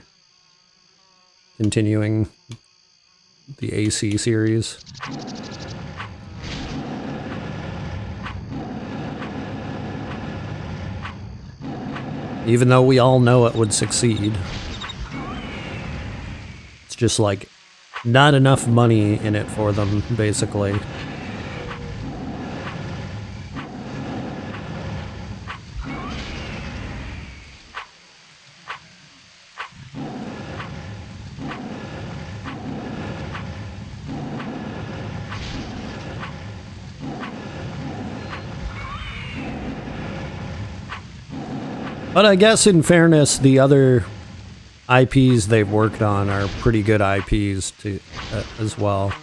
continuing the AC series. Even though we all know it would succeed. It's just like not enough money in it for them, basically. But I guess in fairness, the other IPs they've worked on are pretty good IPs too, as well.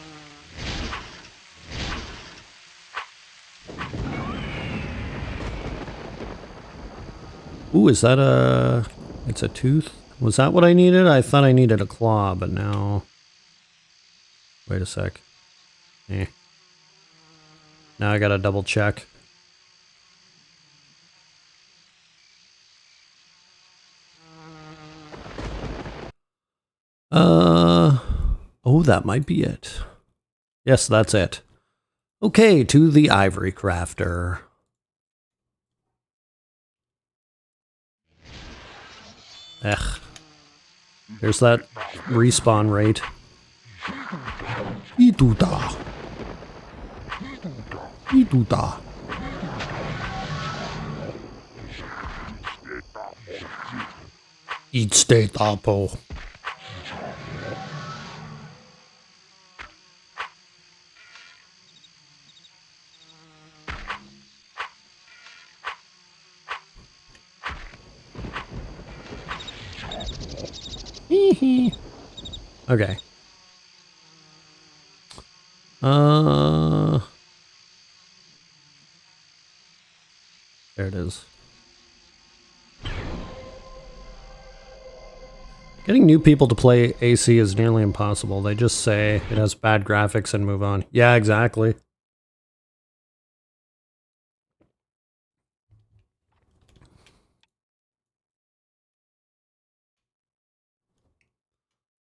Ooh, is that a... It's a tooth? Was that what I needed? I thought I needed a claw, but now... Wait a sec. Eh. Now I gotta double check. Oh, that might be it. Yes, that's it. Okay, to the Ivory Crafter. Ugh. There's that respawn rate. Ituta. Ituta. Eat state apple. Okay. There it is. Getting new people to play AC is nearly impossible. They just say it has bad graphics and move on. Yeah, exactly.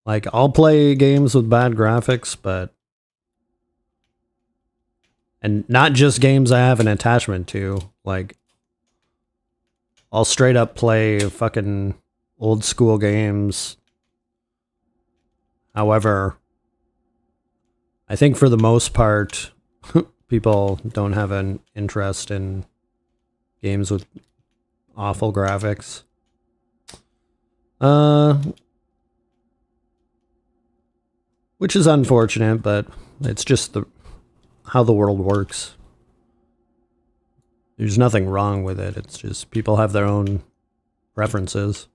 Like, I'll play games with bad graphics, but... And not just games I have an attachment to. Like, I'll straight up play fucking old school games. However, I think for the most part, people don't have an interest in games with awful graphics. Which is unfortunate, but it's just how the world works. There's nothing wrong with it. It's just people have their own preferences.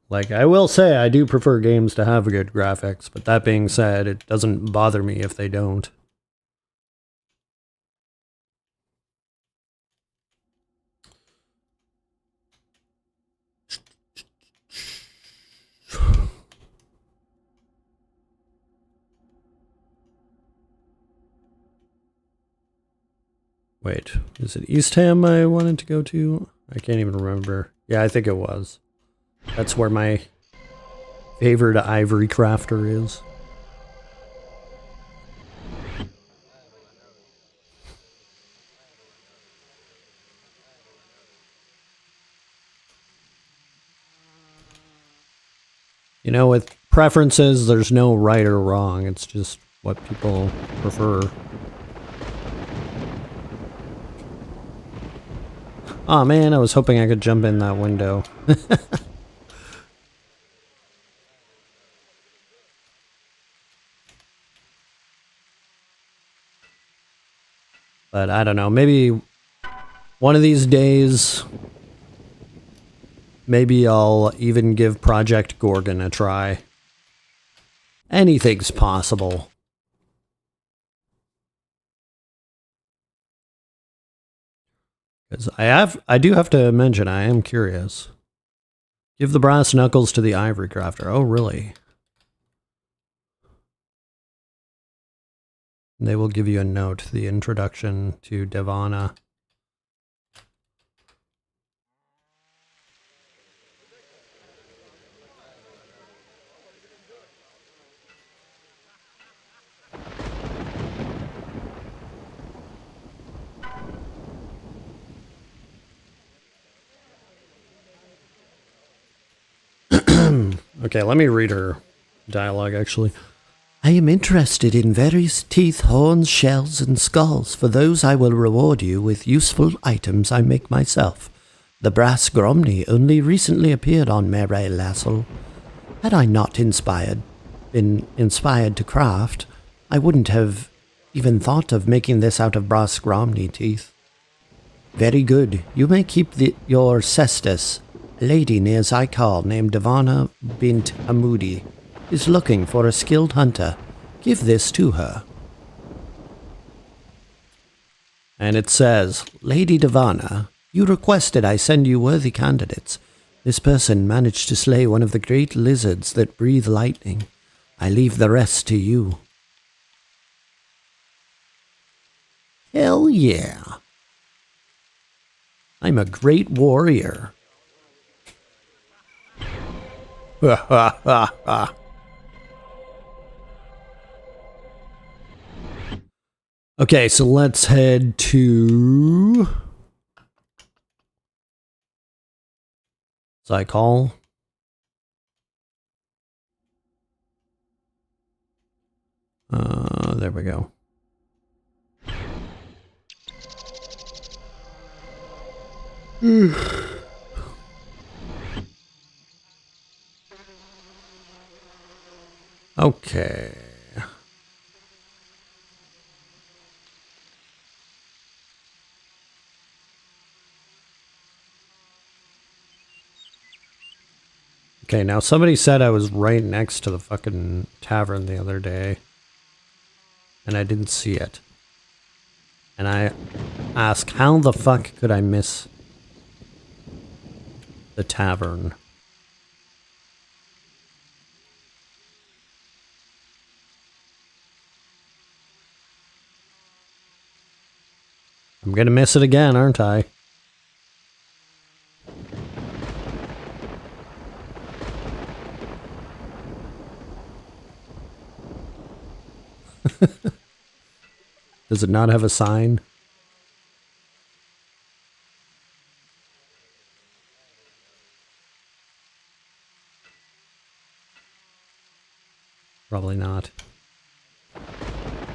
Like, I will say I do prefer games to have good graphics, but that being said, it doesn't bother me if they don't. Wait, is it Eastham I wanted to go to? I can't even remember. Yeah, I think it was. That's where my favorite ivory crafter is. You know, with preferences, there's no right or wrong. It's just what people prefer. Oh man, I was hoping I could jump in that window. But I don't know, maybe one of these days, maybe I'll even give Project Gorgon a try. Anything's possible. Because I do have to mention, I am curious. Give the brass knuckles to the ivory crafter. Oh, really? They will give you a note, the introduction to Devana. Okay, let me read her dialogue, actually. I am interested in various teeth, horns, shells, and skulls. For those I will reward you with useful items I make myself. The brass gromny only recently appeared on Mere Lassel. Had I not been inspired to craft, I wouldn't have even thought of making this out of brass gromny teeth. Very good. You may keep your cestus. A lady near Zykal named Devana bint Hamudi is looking for a skilled hunter. Give this to her. And it says, Lady Devana, you requested I send you worthy candidates. This person managed to slay one of the great lizards that breathe lightning. I leave the rest to you. Hell yeah. I'm a great warrior. Ha ha ha ha. Okay, so let's head to Zykal. There we go. Okay. Okay, now somebody said I was right next to the fucking tavern the other day. And I didn't see it. And I ask, how the fuck could I miss the tavern? I'm gonna miss it again, aren't I? Does it not have a sign? Probably not.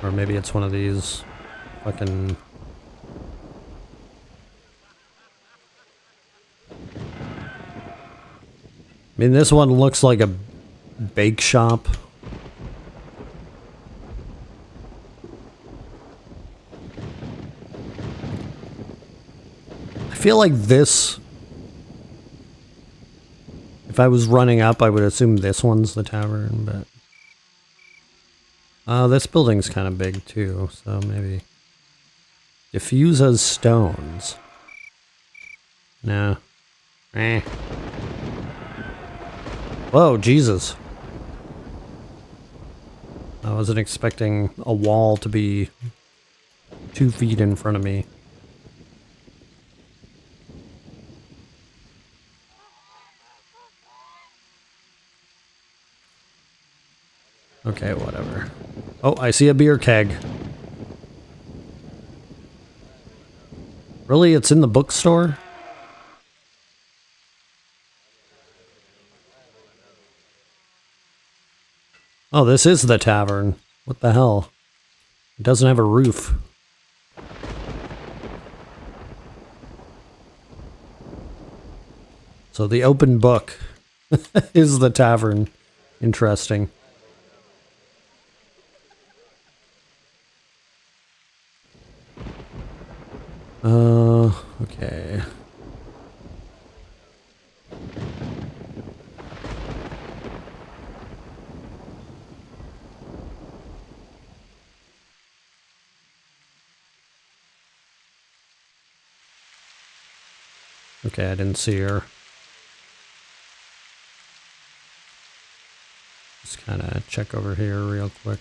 Or maybe it's one of these fucking... I mean, this one looks like a bake shop. I feel like this... If I was running up, I would assume this one's the tavern, but... this building's kind of big too, so maybe... Diffusa's stones. No. Eh. Whoa, Jesus. I wasn't expecting a wall to be 2 feet in front of me. Okay, whatever. Oh, I see a beer keg. Really? It's in the bookstore? Oh, this is the tavern. What the hell? It doesn't have a roof. So the open book is the tavern. Interesting. Okay. Okay, I didn't see her. Just kind of check over here real quick.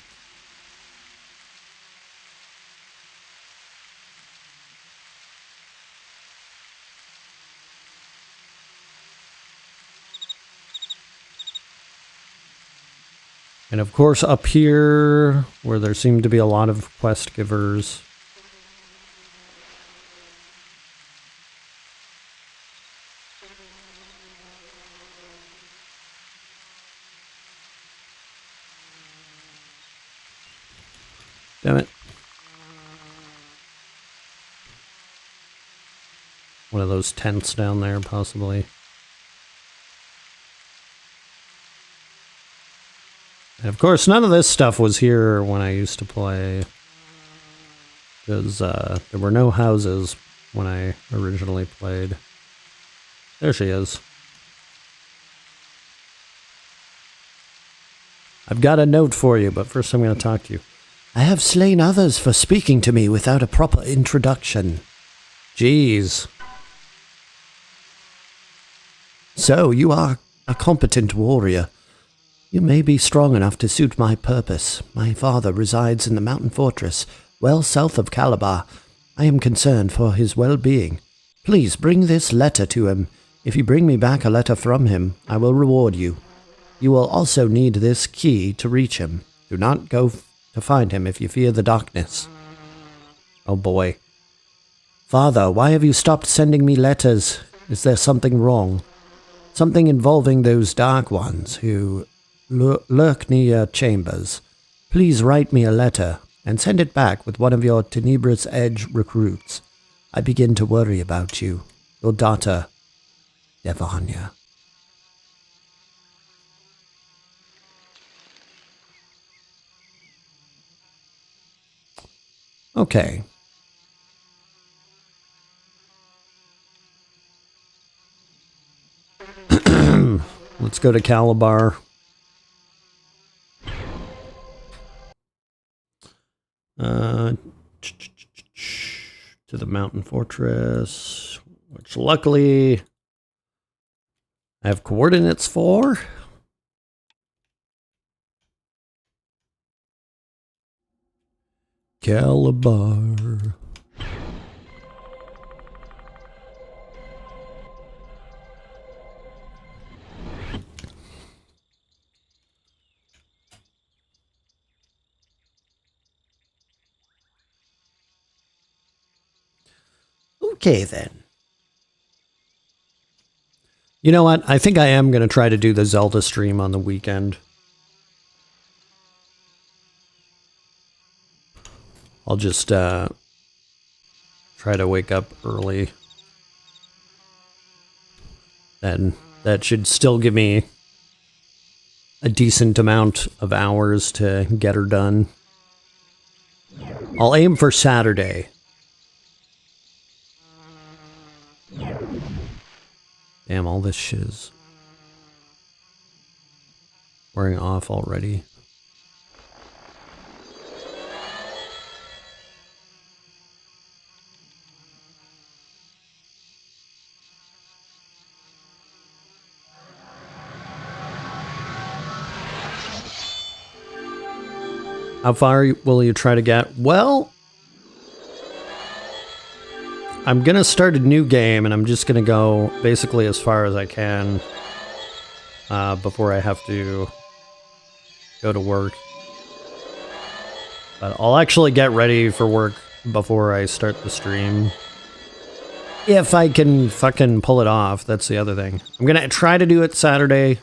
And of course up here, where there seem to be a lot of quest givers. Damn it. One of those tents down there, possibly. And of course, none of this stuff was here when I used to play. Because there were no houses when I originally played. There she is. I've got a note for you, but first I'm going to talk to you. I have slain others for speaking to me without a proper introduction. Jeez. So, you are a competent warrior. You may be strong enough to suit my purpose. My father resides in the mountain fortress, well south of Calabar. I am concerned for his well-being. Please bring this letter to him. If you bring me back a letter from him, I will reward you. You will also need this key to reach him. Do not go to find him if you fear the darkness. Oh boy. Father, why have you stopped sending me letters? Is there something wrong? Something involving those dark ones who lurk near your chambers. Please write me a letter and send it back with one of your Tenebrous Edge recruits. I begin to worry about you. Your daughter, Devanya. Okay. Let's go to Calabar. To the mountain fortress, which luckily I have coordinates for. Calabar. Okay, then. You know what? I think I am going to try to do the Zelda stream on the weekend. I'll just try to wake up early. Then that should still give me a decent amount of hours to get her done. I'll aim for Saturday. Damn, all this shiz. Wearing off already. How far will you try to get? Well, I'm going to start a new game, and I'm just going to go basically as far as I can before I have to go to work. But I'll actually get ready for work before I start the stream. If I can fucking pull it off, that's the other thing. I'm going to try to do it Saturday.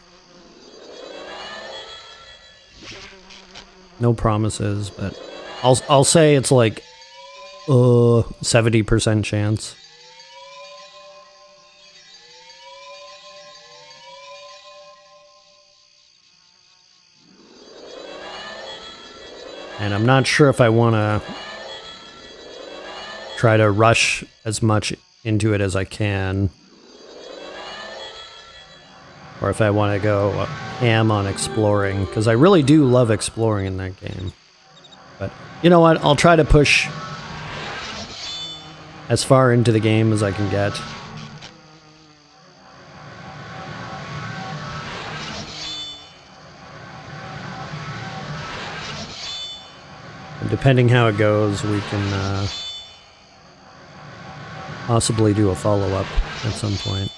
No promises, but I'll say it's like 70% chance. And I'm not sure if I want to try to rush as much into it as I can. Or if I want to go ham on exploring, because I really do love exploring in that game. But you know what? I'll try to push as far into the game as I can get. And depending how it goes, we can possibly do a follow-up at some point.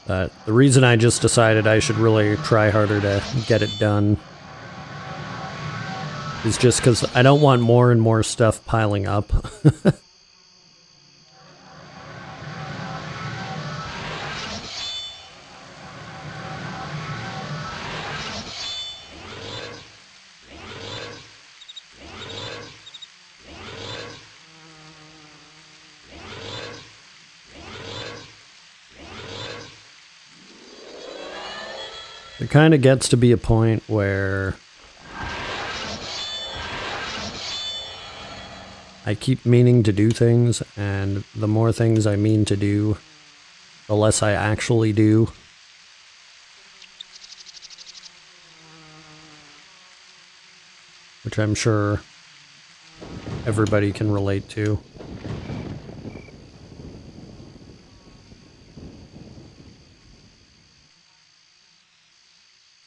But the reason I just decided I should really try harder to get it done is just because I don't want more and more stuff piling up. It kind of gets to be a point where I keep meaning to do things, and the more things I mean to do, the less I actually do. Which I'm sure everybody can relate to.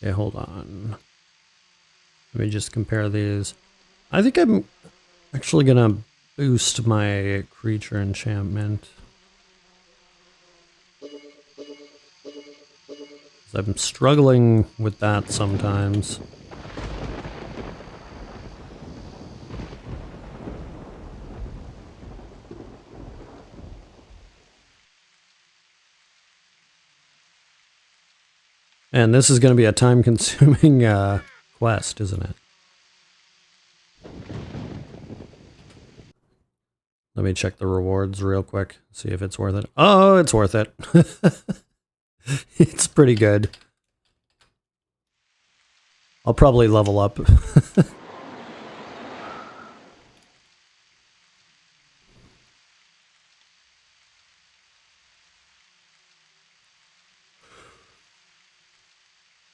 Okay, hold on. Let me just compare these. I think I'm actually gonna boost my creature enchantment. I'm struggling with that sometimes. And this is going to be a time-consuming quest, isn't it? Let me check the rewards real quick, see if it's worth it. Oh, it's worth it. It's pretty good. I'll probably level up.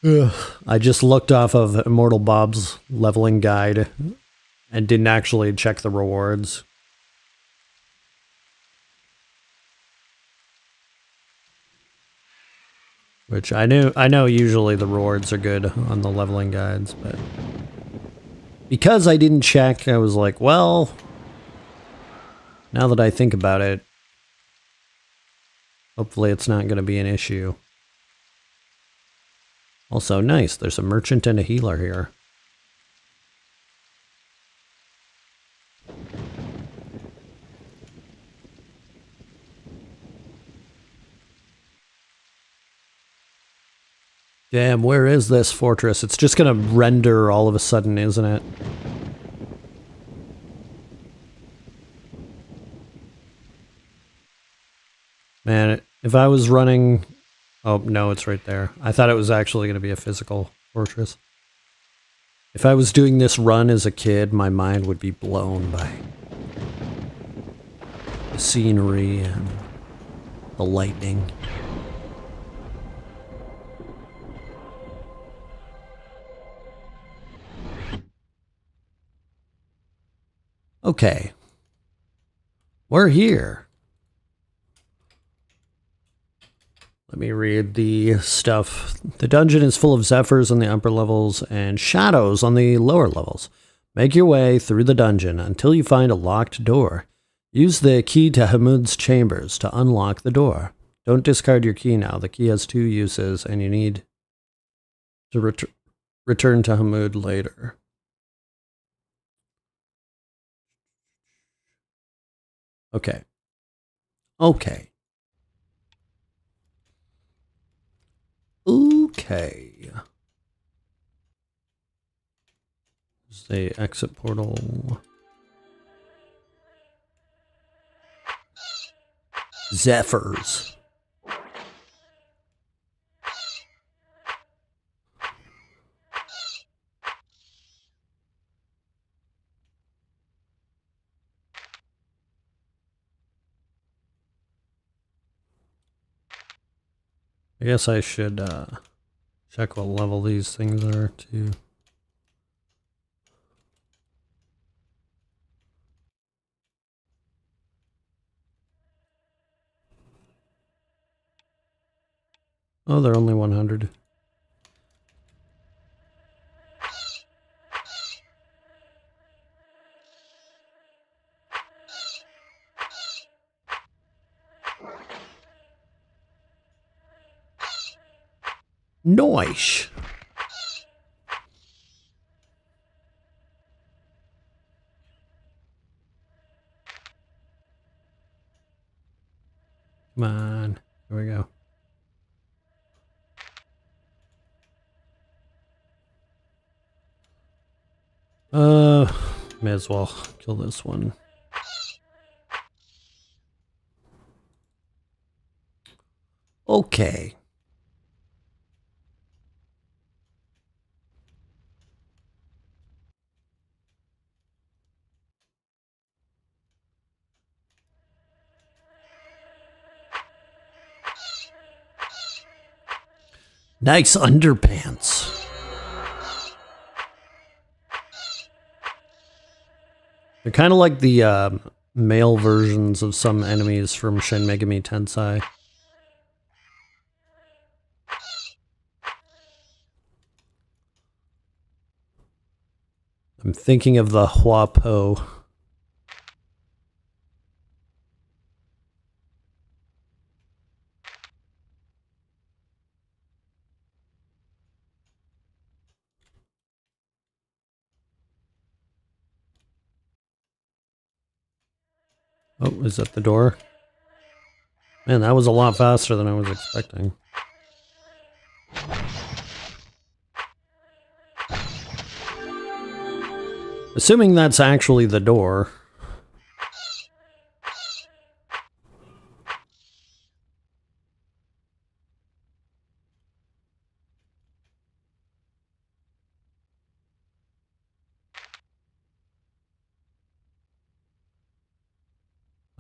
Ugh. I just looked off of Immortal Bob's leveling guide and didn't actually check the rewards. Which I know usually the rewards are good on the leveling guides, but because I didn't check, I was like, well, now that I think about it, hopefully it's not going to be an issue. Also, nice, there's a merchant and a healer here. Damn, where is this fortress? It's just gonna render all of a sudden, isn't it? Man, if I was running... Oh, no, it's right there. I thought it was actually gonna be a physical fortress. If I was doing this run as a kid, my mind would be blown by the scenery and the lightning. Okay. We're here. Let me read the stuff. The dungeon is full of zephyrs on the upper levels and shadows on the lower levels. Make your way through the dungeon until you find a locked door. Use the key to Hamud's chambers to unlock the door. Don't discard your key now. The key has 2 uses and you need to return to Hamud later. Okay. Okay. Okay. There's the exit portal. Zephyrs. I guess I should check what level these things are too. Oh, they're only 100. Nice. Come on. Here we go. May as well kill this one. Okay. Nice underpants. They're kind of like the male versions of some enemies from Shin Megami Tensei. I'm thinking of the Huapo. Oh, is that the door? Man, that was a lot faster than I was expecting. Assuming that's actually the door.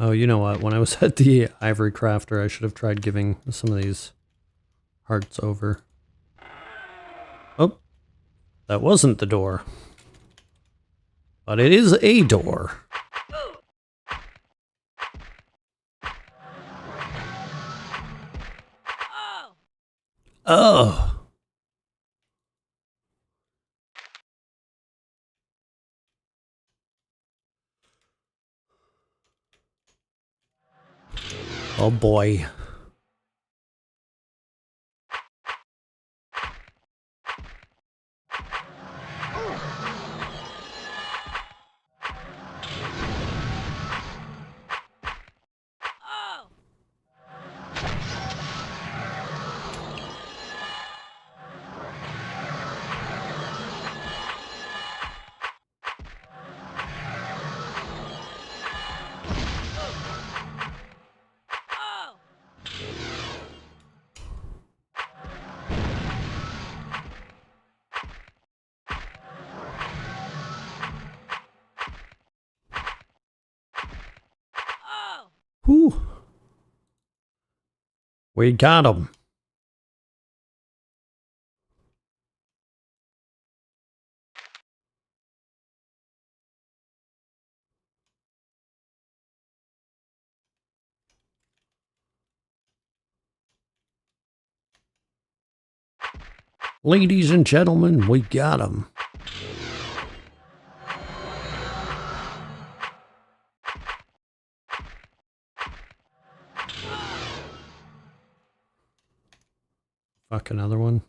Oh, you know what? When I was at the Ivory Crafter, I should have tried giving some of these hearts over. Oh, that wasn't the door. But it is a door. Oh. Oh boy. Whew. We got him. Ladies and gentlemen, we got him. Fuck, another one.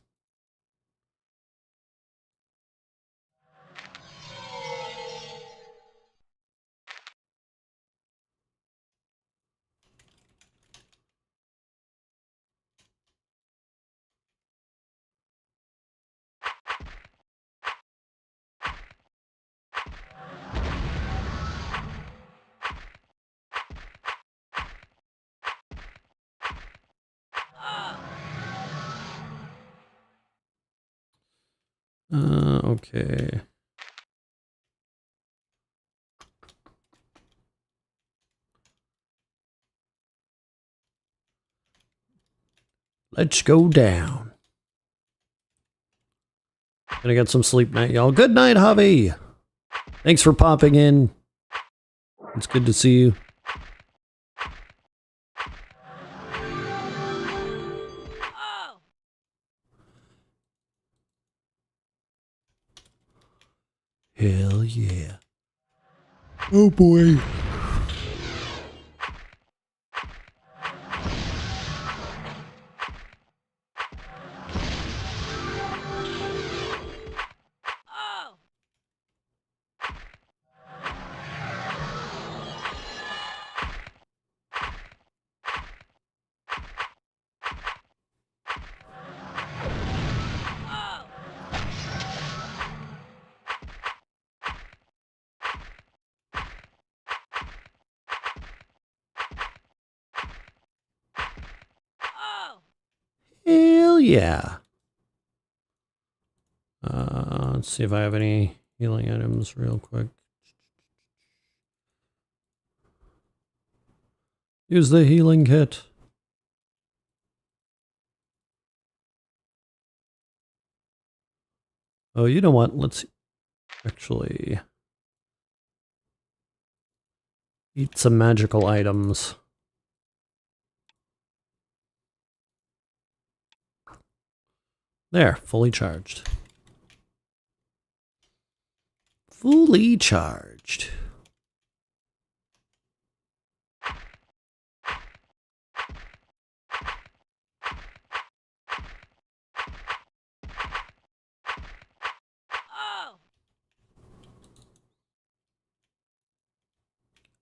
Okay. Let's go down. Gonna get some sleep night, y'all. Good night, Javi. Thanks for popping in. It's good to see you. Hell yeah. Oh boy. Hell yeah. Let's see if I have any healing items real quick. Use the healing kit. Oh, you know what? Let's actually eat some magical items. There, fully charged. Fully charged.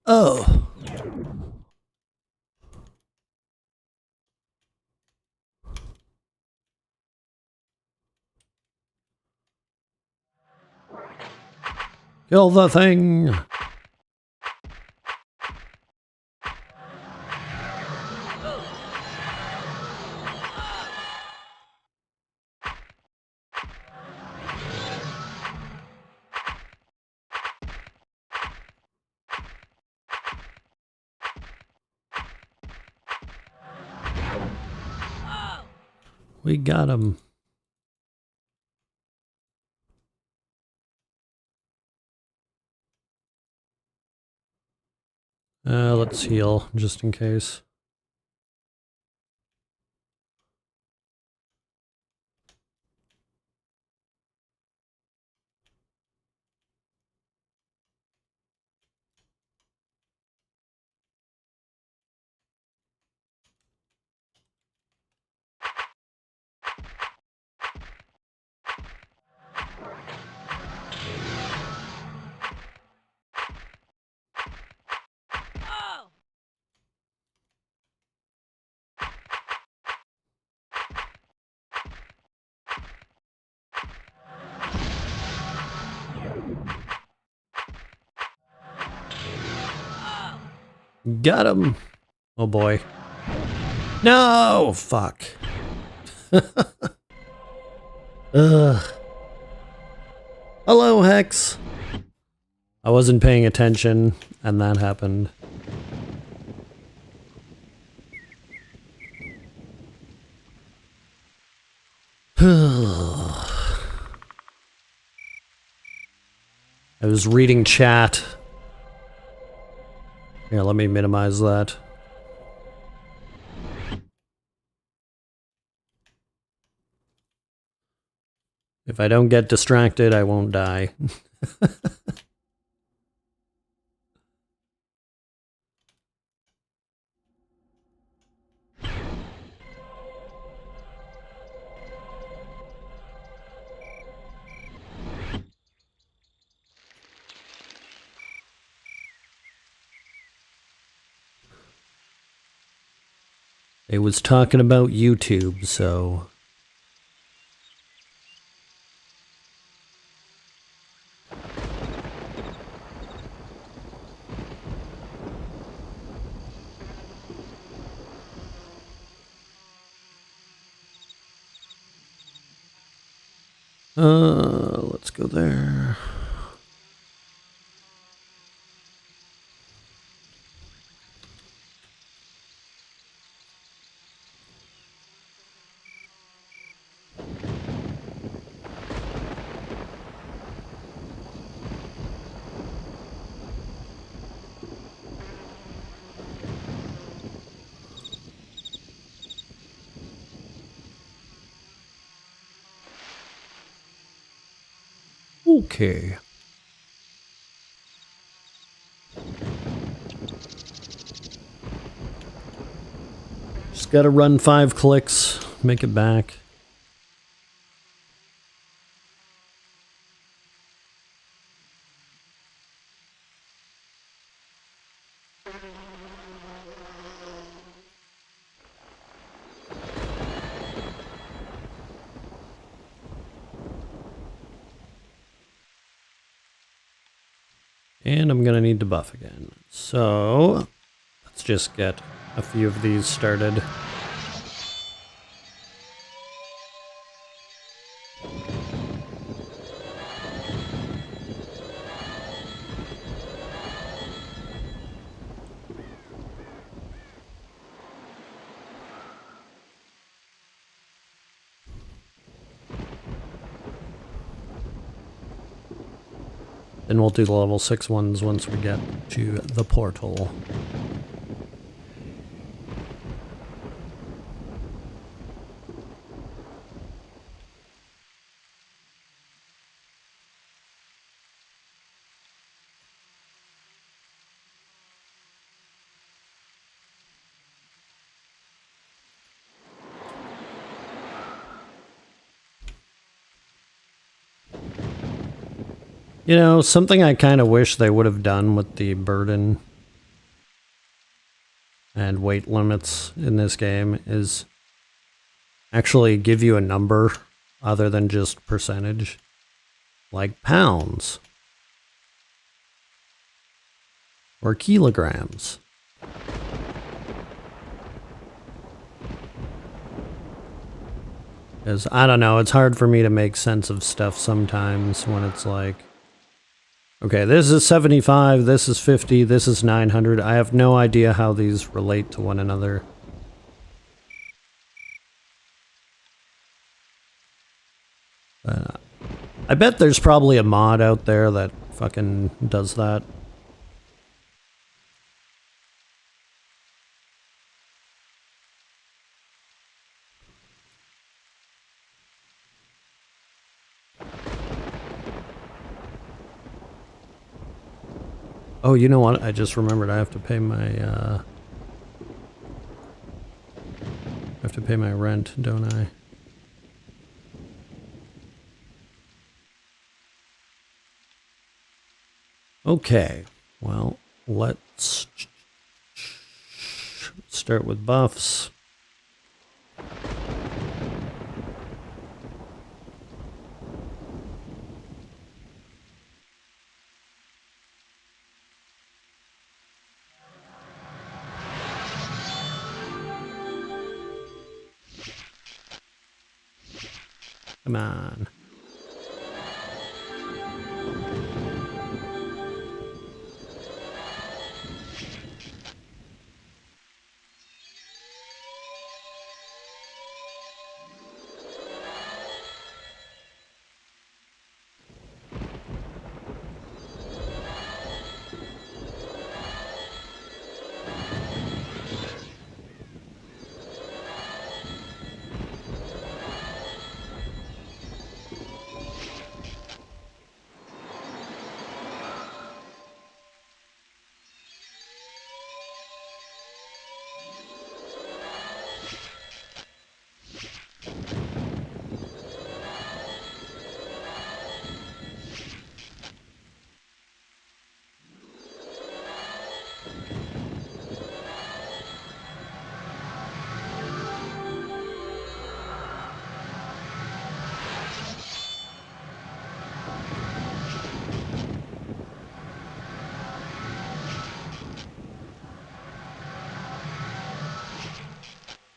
Oh. Kill the thing. We got him. Let's heal, just in case. Got him! Oh boy. No! Fuck. Ugh. Hello, Hex! I wasn't paying attention, and that happened. I was reading chat. Here, let me minimize that. If I don't get distracted, I won't die. It was talking about YouTube, so... let's go there. Okay. Just gotta run 5 clicks, make it back. And I'm gonna need to buff again. So, let's just get a few of these started. Then we'll do the level 6 ones once we get to the portal. You know, something I kind of wish they would have done with the burden and weight limits in this game is actually give you a number other than just percentage, like pounds or kilograms. Because, I don't know, it's hard for me to make sense of stuff sometimes when it's like, okay, this is 75, this is 50, this is 900. I have no idea how these relate to one another. I bet there's probably a mod out there that fucking does that. Oh, you know what? I just remembered I have to pay my, rent, don't I? Okay. Well, let's start with buffs. Come on.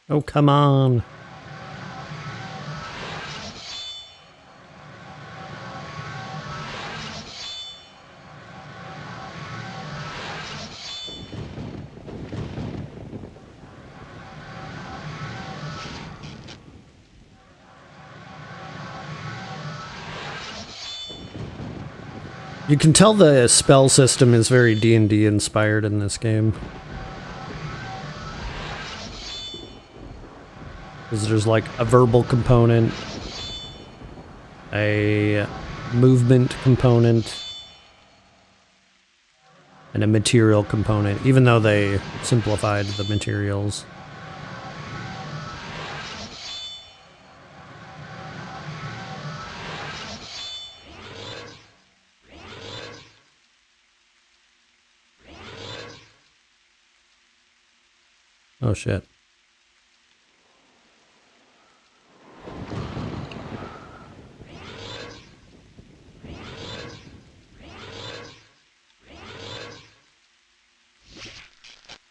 Oh, come on. You can tell the spell system is very D&D inspired in this game. Because there's like a verbal component, a movement component, and a material component, even though they simplified the materials. Oh shit.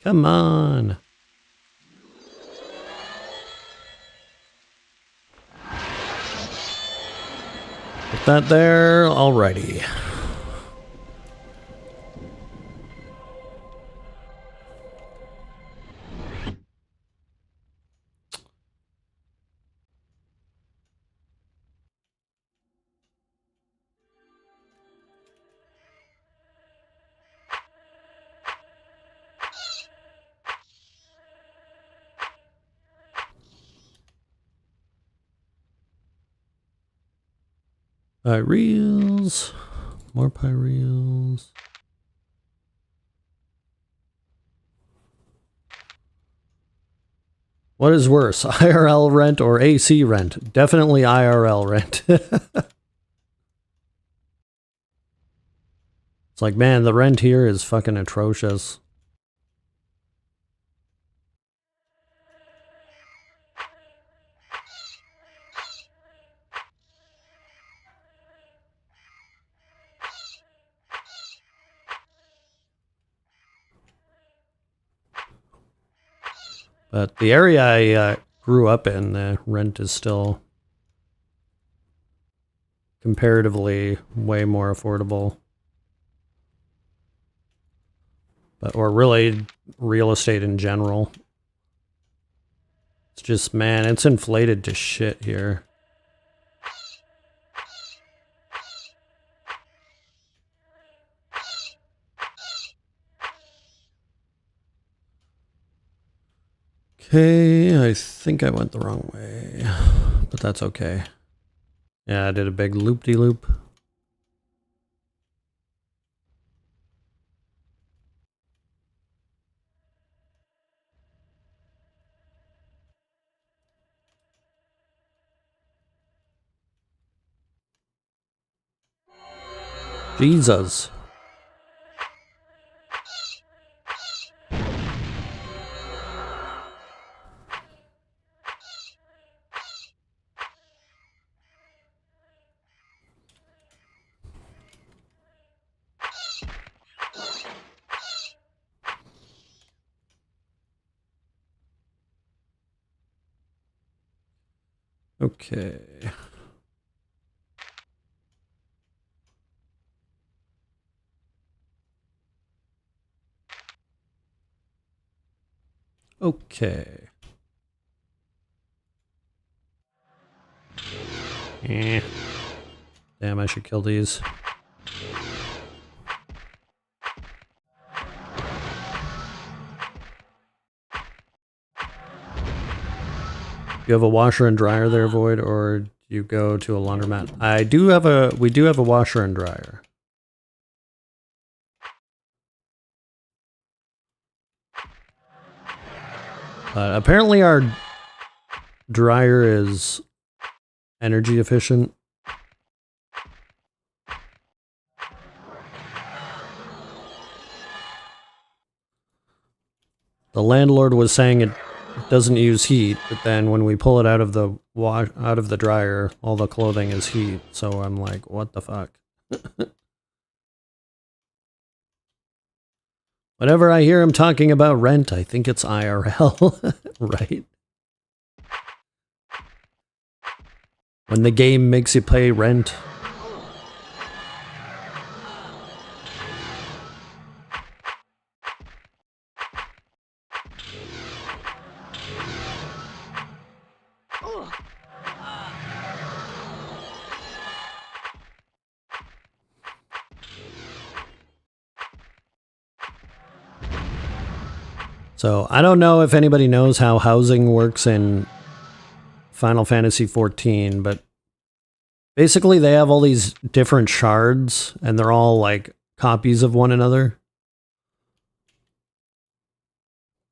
Come on. Put that there. Alrighty. Pyreals. More pyreals. What is worse, IRL rent or AC rent? Definitely IRL rent. It's like, man, the rent here is fucking atrocious. But the area I grew up in, the rent is still comparatively way more affordable. But, or really, real estate in general. It's just, man, it's inflated to shit here. Okay, I think I went the wrong way, but that's okay. Yeah, I did a big loop-de-loop. Jesus. Okay. Okay. Damn, I should kill these. You have a washer and dryer there, Void, or do you go to a laundromat? We do have a washer and dryer. But apparently our dryer is energy efficient. The landlord was saying it doesn't use heat, but then when we pull it out of the dryer, all the clothing is heat. So I'm like, what the fuck? Whenever I hear him talking about rent, I think it's IRL, right? When the game makes you pay rent. So I don't know if anybody knows how housing works in Final Fantasy XIV, but basically they have all these different shards and they're all like copies of one another.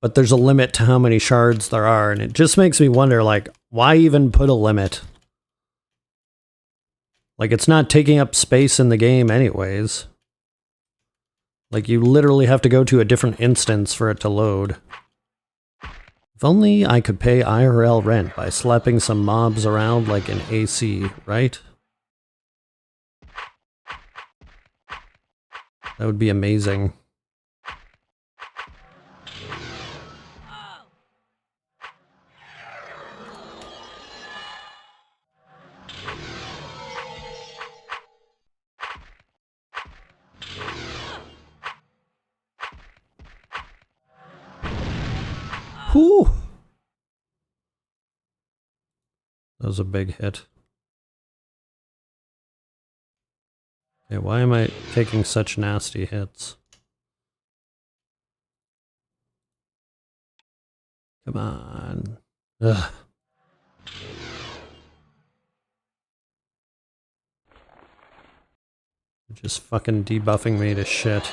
But there's a limit to how many shards there are, and it just makes me wonder, like, why even put a limit? Like, it's not taking up space in the game anyways. Like, you literally have to go to a different instance for it to load. If only I could pay IRL rent by slapping some mobs around like an AC, right? That would be amazing. Whew! That was a big hit. Okay, why am I taking such nasty hits? Come on. Ugh. You're just fucking debuffing me to shit.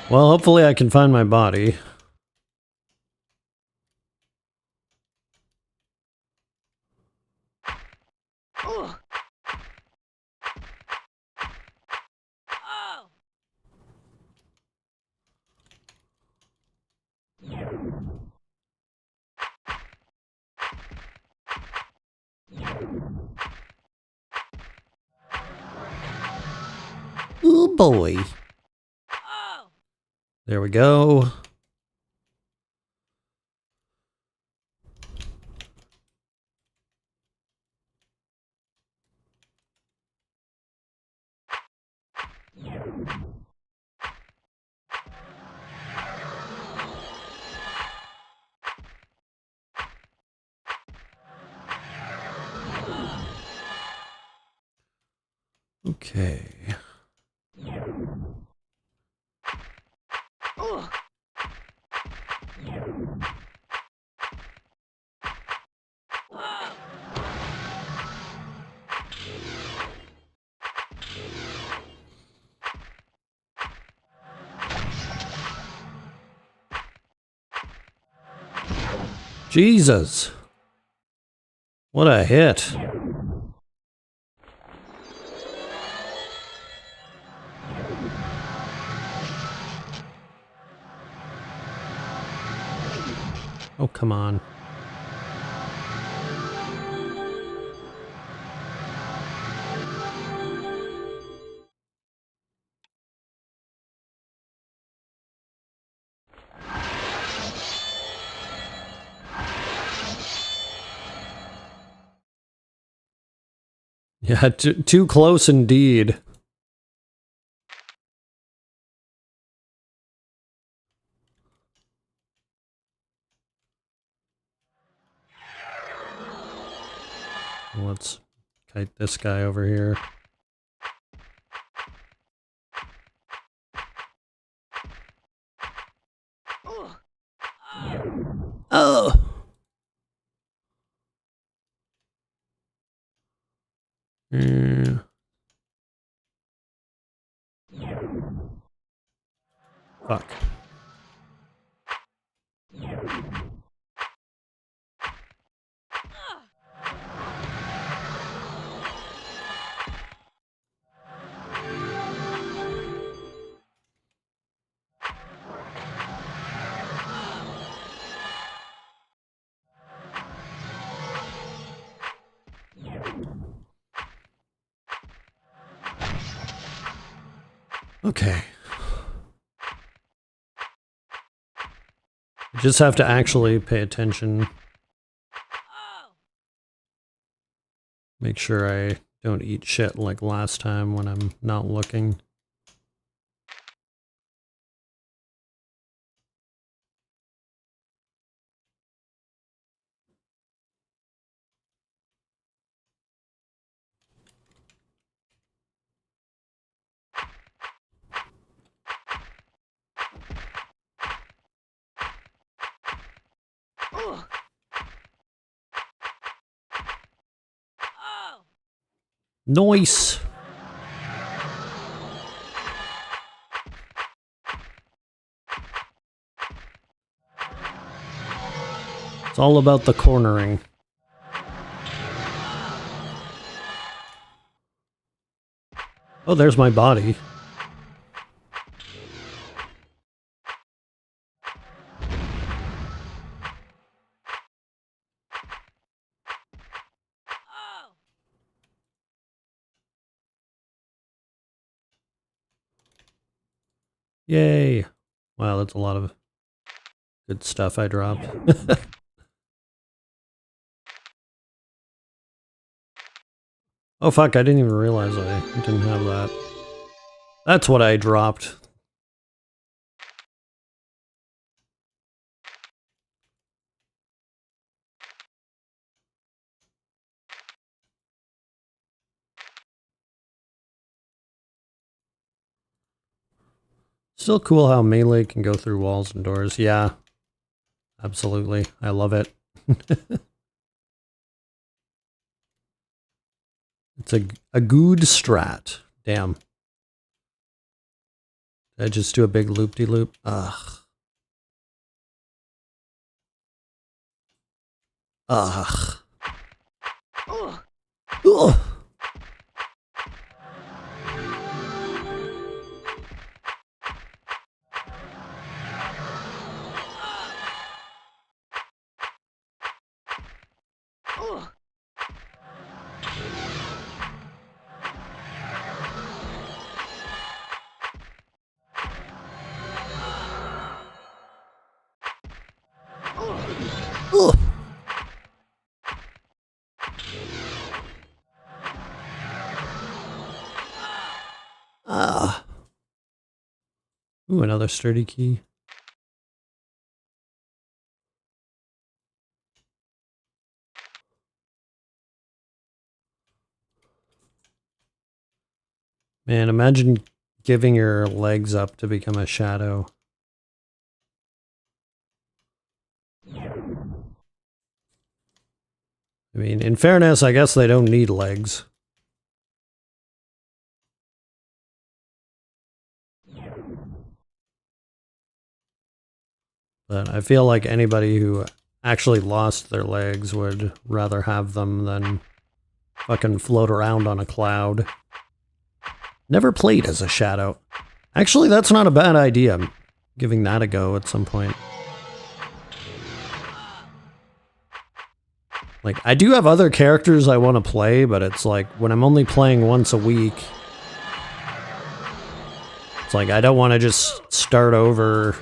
Well, hopefully I can find my body. Oh boy. There we go. Okay. Jesus. What a hit. Oh, come on. Yeah, too close indeed. Let's kite this guy over here. Oh! Fuck. Okay. You just have to actually pay attention. Make sure I don't eat shit like last time when I'm not looking. Nice! It's all about the cornering. Oh, there's my body. Yay! Wow, that's a lot of good stuff I dropped. Oh fuck, I didn't even realize I didn't have that. That's what I dropped. Still cool how melee can go through walls and doors. Yeah, absolutely. I love it. It's a good strat. Damn. Did I just do a big loop-de-loop? Ugh. Ugh. Ugh. Ugh. Ah. Ooh, another sturdy key. Man, imagine giving your legs up to become a shadow. I mean, in fairness, I guess they don't need legs. But I feel like anybody who actually lost their legs would rather have them than fucking float around on a cloud. Never played as a shadow. Actually, that's not a bad idea. I'm giving that a go at some point. Like, I do have other characters I want to play, but it's like, when I'm only playing once a week, it's like, I don't want to just start over.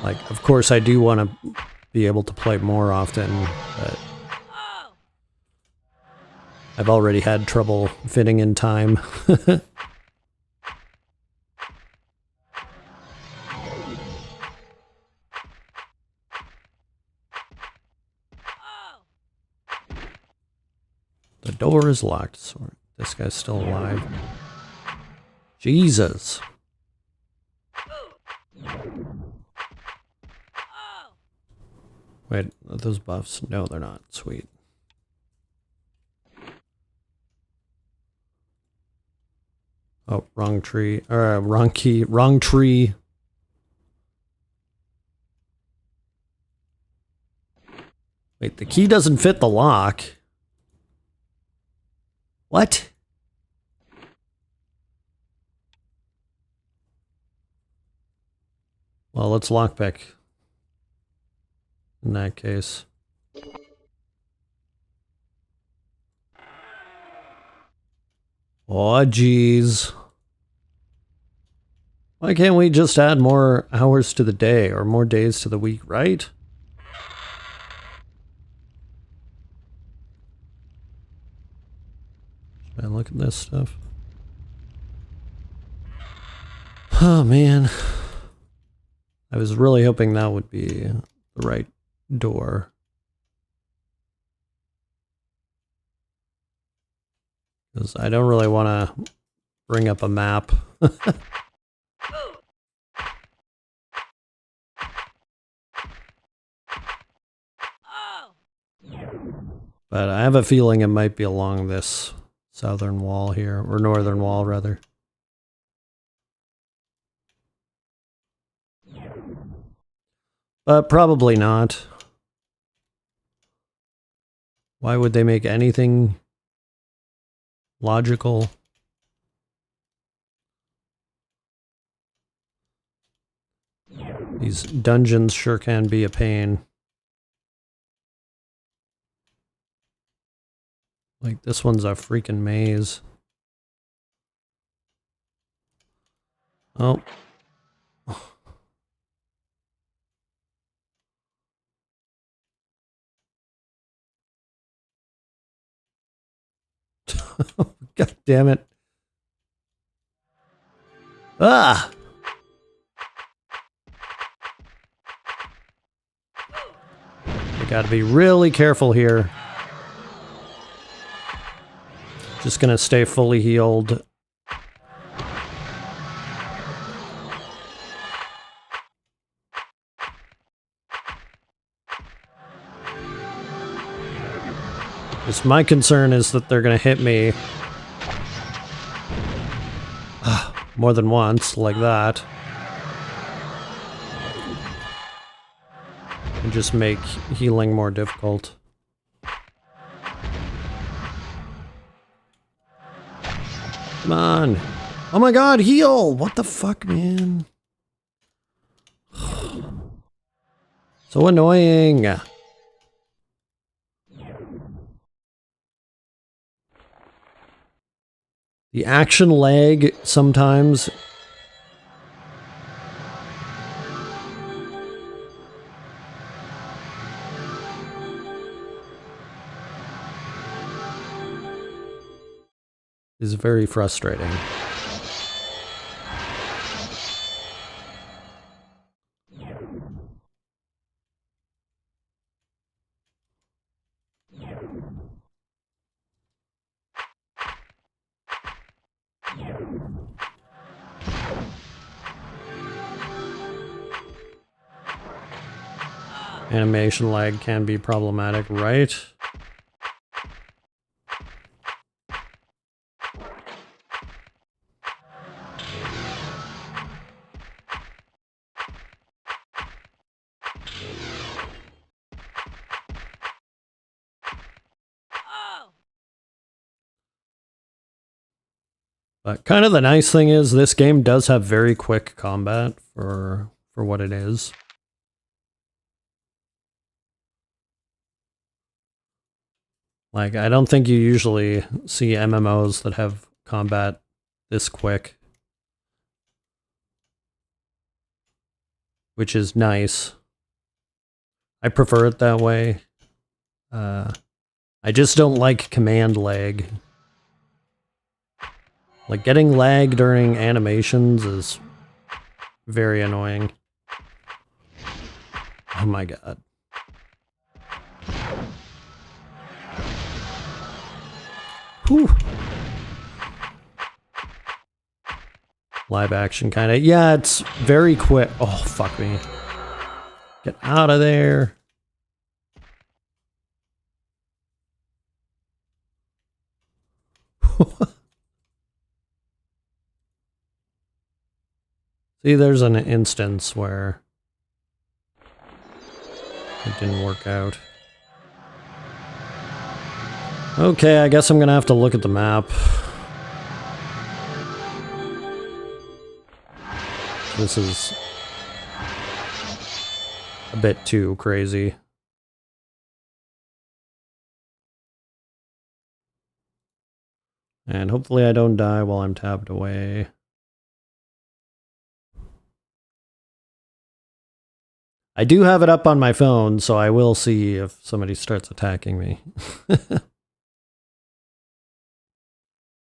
Like, of course, I do want to be able to play more often, but I've already had trouble fitting in time. The door is locked. So this guy's still alive. Jesus. Wait, are those buffs? No, they're not. Sweet. Oh, wrong tree. Wrong key. Wrong tree. Wait, the key doesn't fit the lock. What? Well, let's lockpick. In that case. Oh, jeez. Why can't we just add more hours to the day or more days to the week, right? Should I look at this stuff? Oh, man. I was really hoping that would be the right door. Because I don't really want to bring up a map. But I have a feeling it might be along this southern wall here, or northern wall rather. But probably not. Why would they make anything logical? These dungeons sure can be a pain. Like, this one's a freaking maze. Oh. God damn it. Ah! You gotta be really careful here. Just gonna stay fully healed. Just my concern is that they're gonna hit me more than once, like that. And just make healing more difficult. Come on. Oh my god, heal! What the fuck, man? So annoying. The action lag sometimes is very frustrating. Animation lag can be problematic, right? But kind of the nice thing is this game does have very quick combat for what it is. Like, I don't think you usually see MMOs that have combat this quick. Which is nice. I prefer it that way. I just don't like command lag. Like, getting lag during animations is very annoying. Oh my god. Whew. Live action kind of. Yeah, it's very quick. Oh, fuck me. Get out of there. See, there's an instance where it didn't work out. Okay, I guess I'm gonna have to look at the map. This is a bit too crazy. And hopefully I don't die while I'm tabbed away. I do have it up on my phone, so I will see if somebody starts attacking me.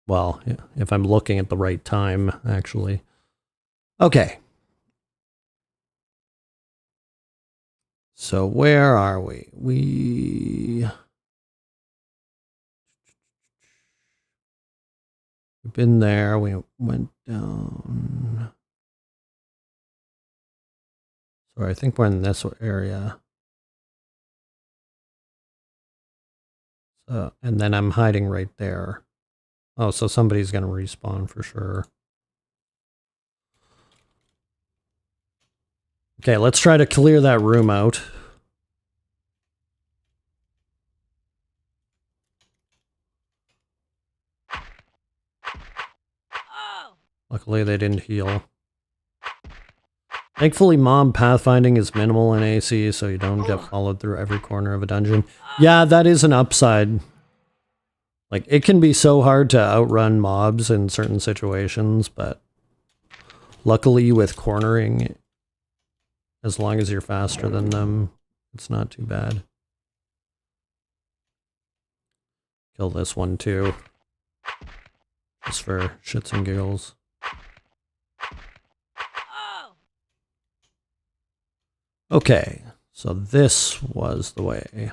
Well, if I'm looking at the right time, actually. Okay. So where are we? We've been there. We went down. So I think we're in this area. So, and then I'm hiding right there. Oh, so somebody's going to respawn for sure. Okay, let's try to clear that room out. Luckily, they didn't heal. Thankfully, mob pathfinding is minimal in AC, so you don't get followed through every corner of a dungeon. Yeah, that is an upside. Like, it can be so hard to outrun mobs in certain situations, but luckily with cornering, as long as you're faster than them, it's not too bad. Kill this one too. Just for shits and giggles. Okay, so this was the way.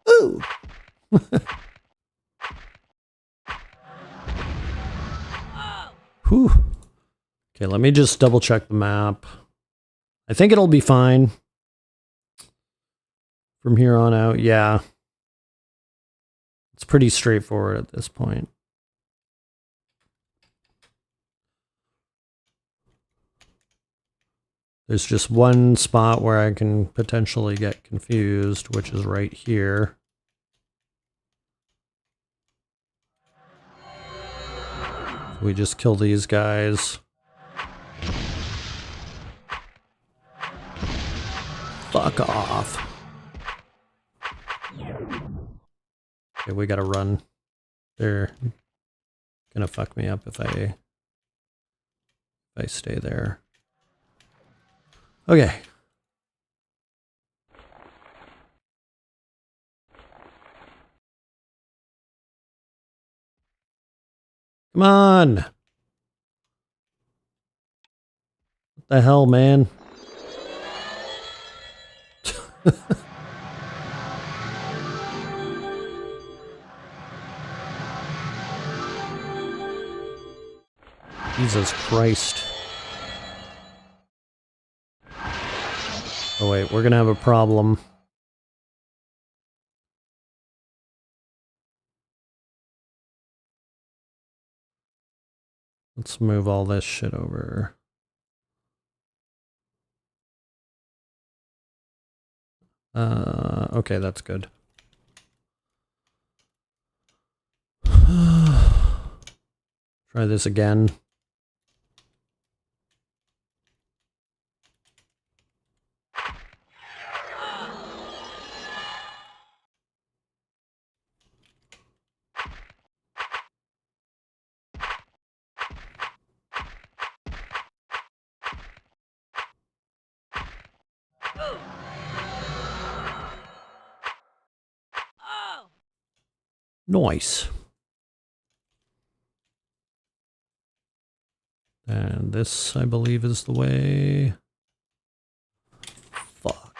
Ooh! Whew. Okay, let me just double check the map. I think it'll be fine. From here on out, yeah. It's pretty straightforward at this point. There's just one spot where I can potentially get confused, which is right here. We just kill these guys. Fuck off. Okay, we gotta run. They're gonna fuck me up if I stay there. Okay. Come on! What the hell, man? Jesus Christ. Oh wait, we're gonna have a problem. Let's move all this shit over. Okay, that's good. Try this again. Nice. And this, I believe, is the way. Fuck.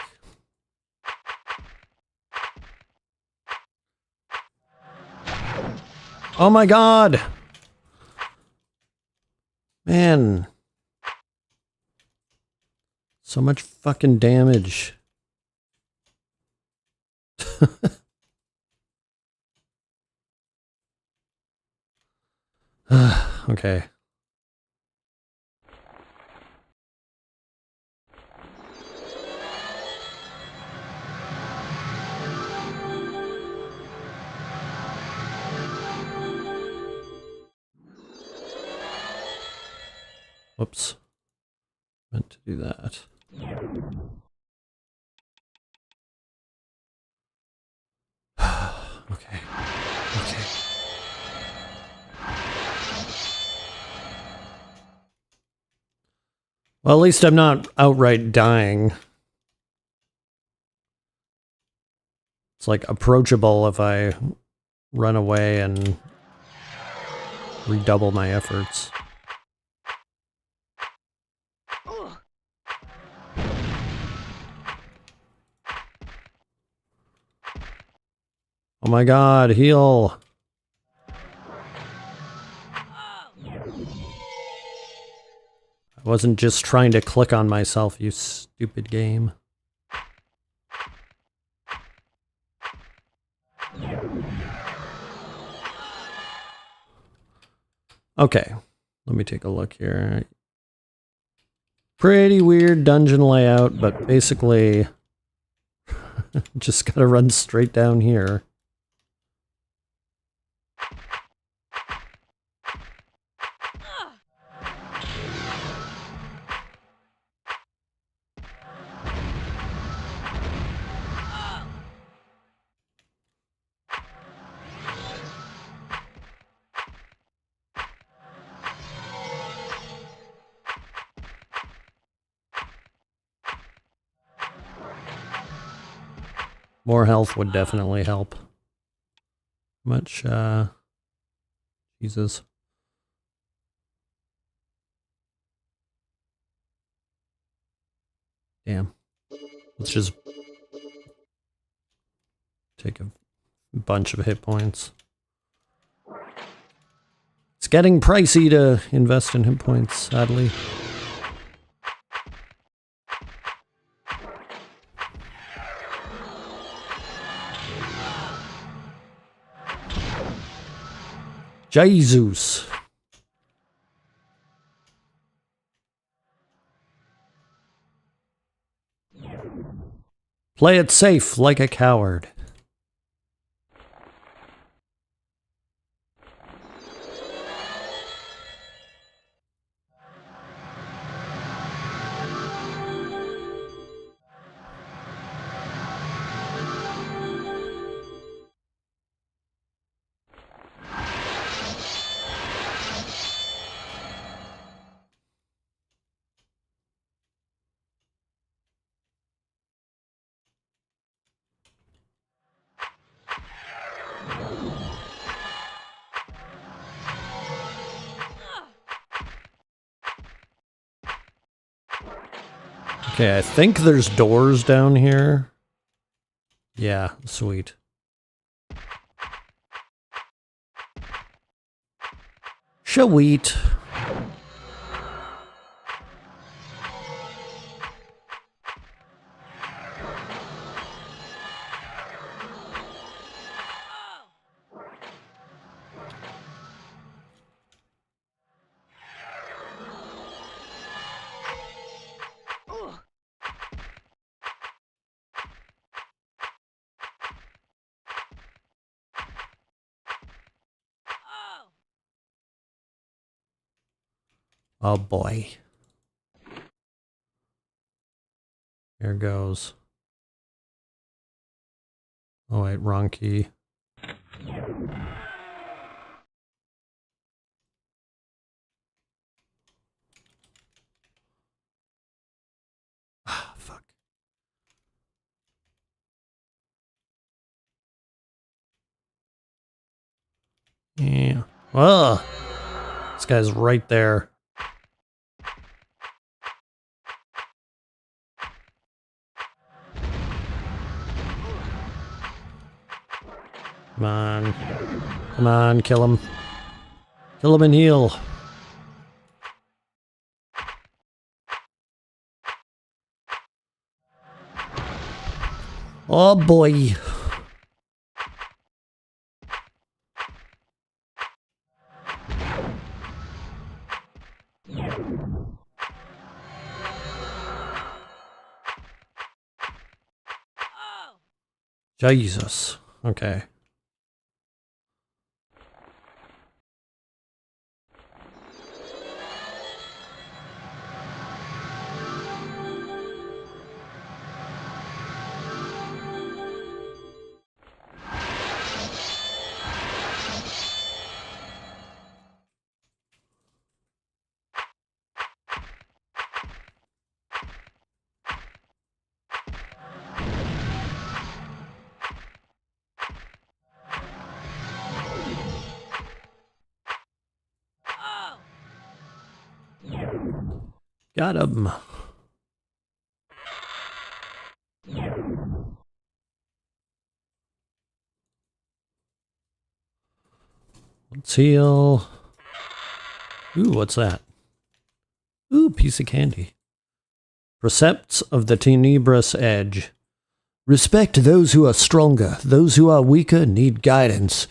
Oh my god! Man. So much fucking damage. Okay. Whoops. Meant to do that. Okay. Okay. Well, at least I'm not outright dying. It's like approachable if I run away and redouble my efforts. Oh my god, heal! I wasn't just trying to click on myself, you stupid game. Okay, let me take a look here. Pretty weird dungeon layout, but basically just gotta run straight down here. More health would definitely help. Much, Jesus. Damn. Let's just take a bunch of hit points. It's getting pricey to invest in hit points, sadly. Jesus. Play it safe like a coward. Okay, I think there's doors down here. Yeah, sweet. Sweet. Oh boy. Here goes. Oh wait, wrong key. Ah, fuck. Yeah. Ugh. This guy's right there. Come on. Come on, kill him. Kill him and heal. Oh boy. Jesus. Okay. Got him. Let's heal. Ooh, what's that? Ooh, piece of candy. Precepts of the Tenebrous Edge. Respect those who are stronger. Those who are weaker need guidance.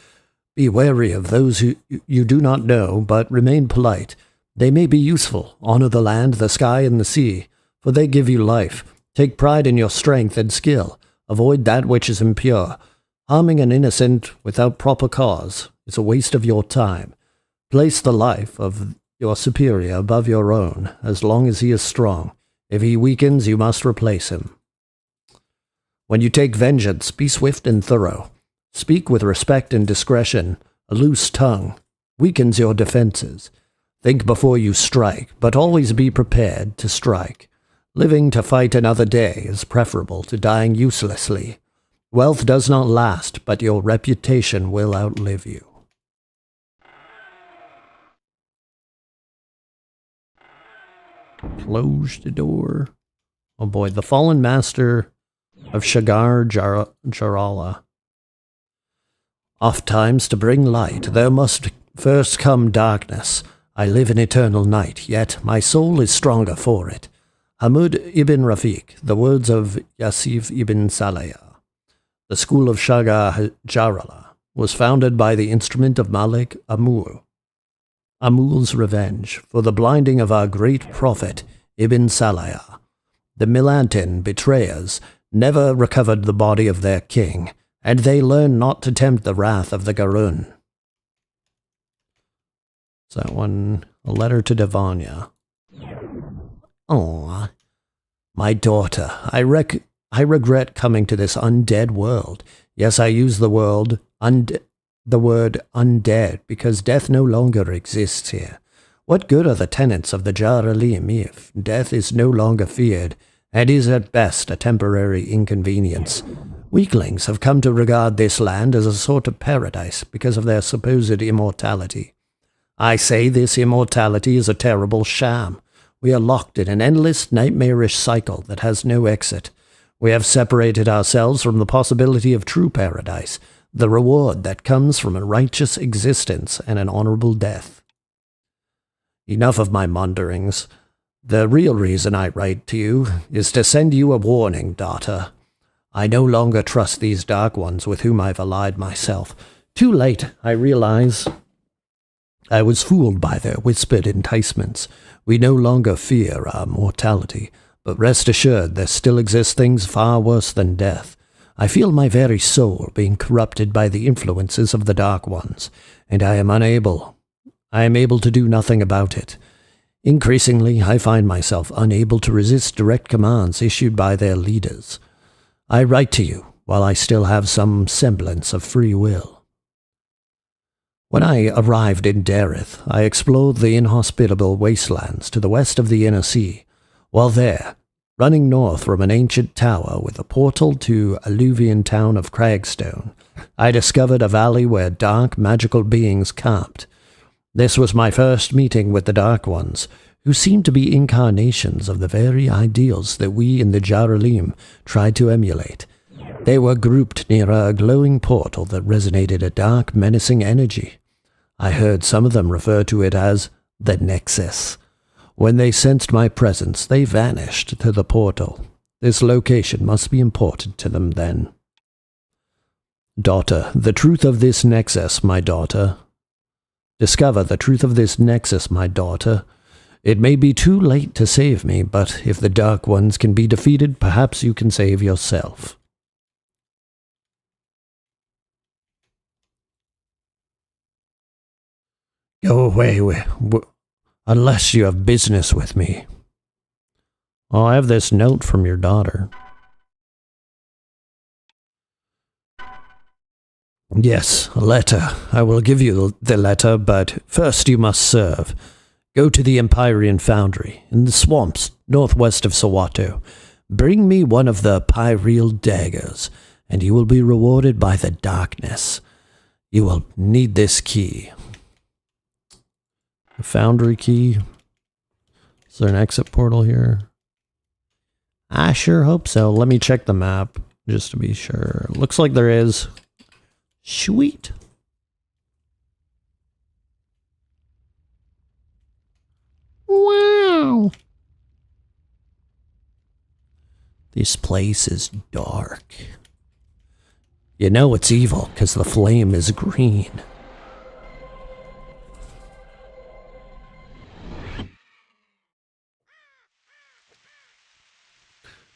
Be wary of those who you do not know, but remain polite. They may be useful. Honor the land, the sky, and the sea, for they give you life. Take pride in your strength and skill. Avoid that which is impure. Harming an innocent without proper cause is a waste of your time. Place the life of your superior above your own, as long as he is strong. If he weakens, you must replace him. When you take vengeance, be swift and thorough. Speak with respect and discretion. A loose tongue weakens your defenses. Think before you strike, but always be prepared to strike. Living to fight another day is preferable to dying uselessly. Wealth does not last, but your reputation will outlive you. Close the door. Oh boy, the fallen master of Jarala. Oft times to bring light, there must first come darkness. I live in eternal night, yet my soul is stronger for it. Hamud ibn Rafiq, the words of Yasif ibn Saleh. The school of Shagar Jarala was founded by the instrument of Malik Amul. Amul's revenge for the blinding of our great prophet Ibn Saleh. The Milantin betrayers never recovered the body of their king, and they learned not to tempt the wrath of the Garun. Is that one a letter to Devanya? Oh, my daughter, I regret coming to this undead world. Yes, I use the word undead because death no longer exists here. What good are the tenets of the Jaralim if death is no longer feared and is at best a temporary inconvenience? Weaklings have come to regard this land as a sort of paradise because of their supposed immortality. I say this immortality is a terrible sham. We are locked in an endless, nightmarish cycle that has no exit. We have separated ourselves from the possibility of true paradise, the reward that comes from a righteous existence and an honorable death. Enough of my maunderings. The real reason I write to you is to send you a warning, daughter. I no longer trust these dark ones with whom I've allied myself. Too late, I realize. I was fooled by their whispered enticements. We no longer fear our mortality, but rest assured there still exist things far worse than death. I feel my very soul being corrupted by the influences of the Dark Ones, and I am able to do nothing about it. Increasingly, I find myself unable to resist direct commands issued by their leaders. I write to you while I still have some semblance of free will. When I arrived in Dereth, I explored the inhospitable wastelands to the west of the Inner Sea. While there, running north from an ancient tower with a portal to alluvian town of Cragstone, I discovered a valley where dark magical beings camped. This was my first meeting with the Dark Ones, who seemed to be incarnations of the very ideals that we in the Jaralim tried to emulate. They were grouped near a glowing portal that resonated a dark, menacing energy. I heard some of them refer to it as the Nexus. When they sensed my presence, they vanished to the portal. This location must be important to them then. Daughter, the truth of this Nexus, my daughter. Discover the truth of this Nexus, my daughter. It may be too late to save me, but if the Dark Ones can be defeated, perhaps you can save yourself. Go away, unless you have business with me. Oh, I have this note from your daughter. Yes, a letter. I will give you the letter, but first you must serve. Go to the Empyrean Foundry, in the swamps northwest of Sawato. Bring me one of the Pyreal daggers, and you will be rewarded by the darkness. You will need this key. A foundry key. Is there an exit portal here? I sure hope so. Let me check the map, just to be sure. Looks like there is. Sweet. Wow. This place is dark. You know it's evil because the flame is green.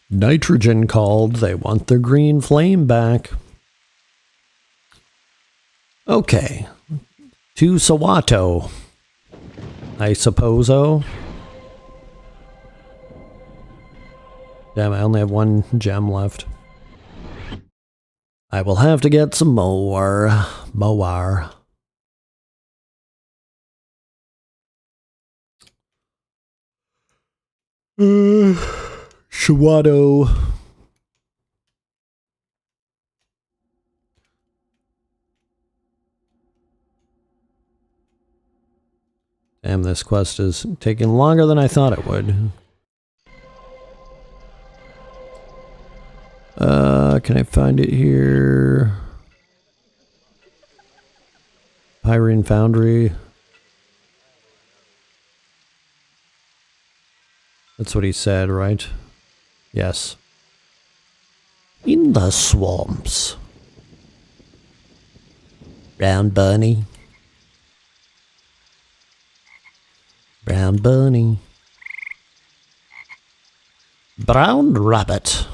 Nitrogen called. They want their green flame back. Okay. To Sawato, I suppose-o. Damn, I only have one gem left. I will have to get some more. Sawato. Damn, this quest is taking longer than I thought it would. Can I find it here? Pyrean Foundry. That's what he said, right? Yes. In the swamps. Brown bunny. Brown bunny. Brown rabbit.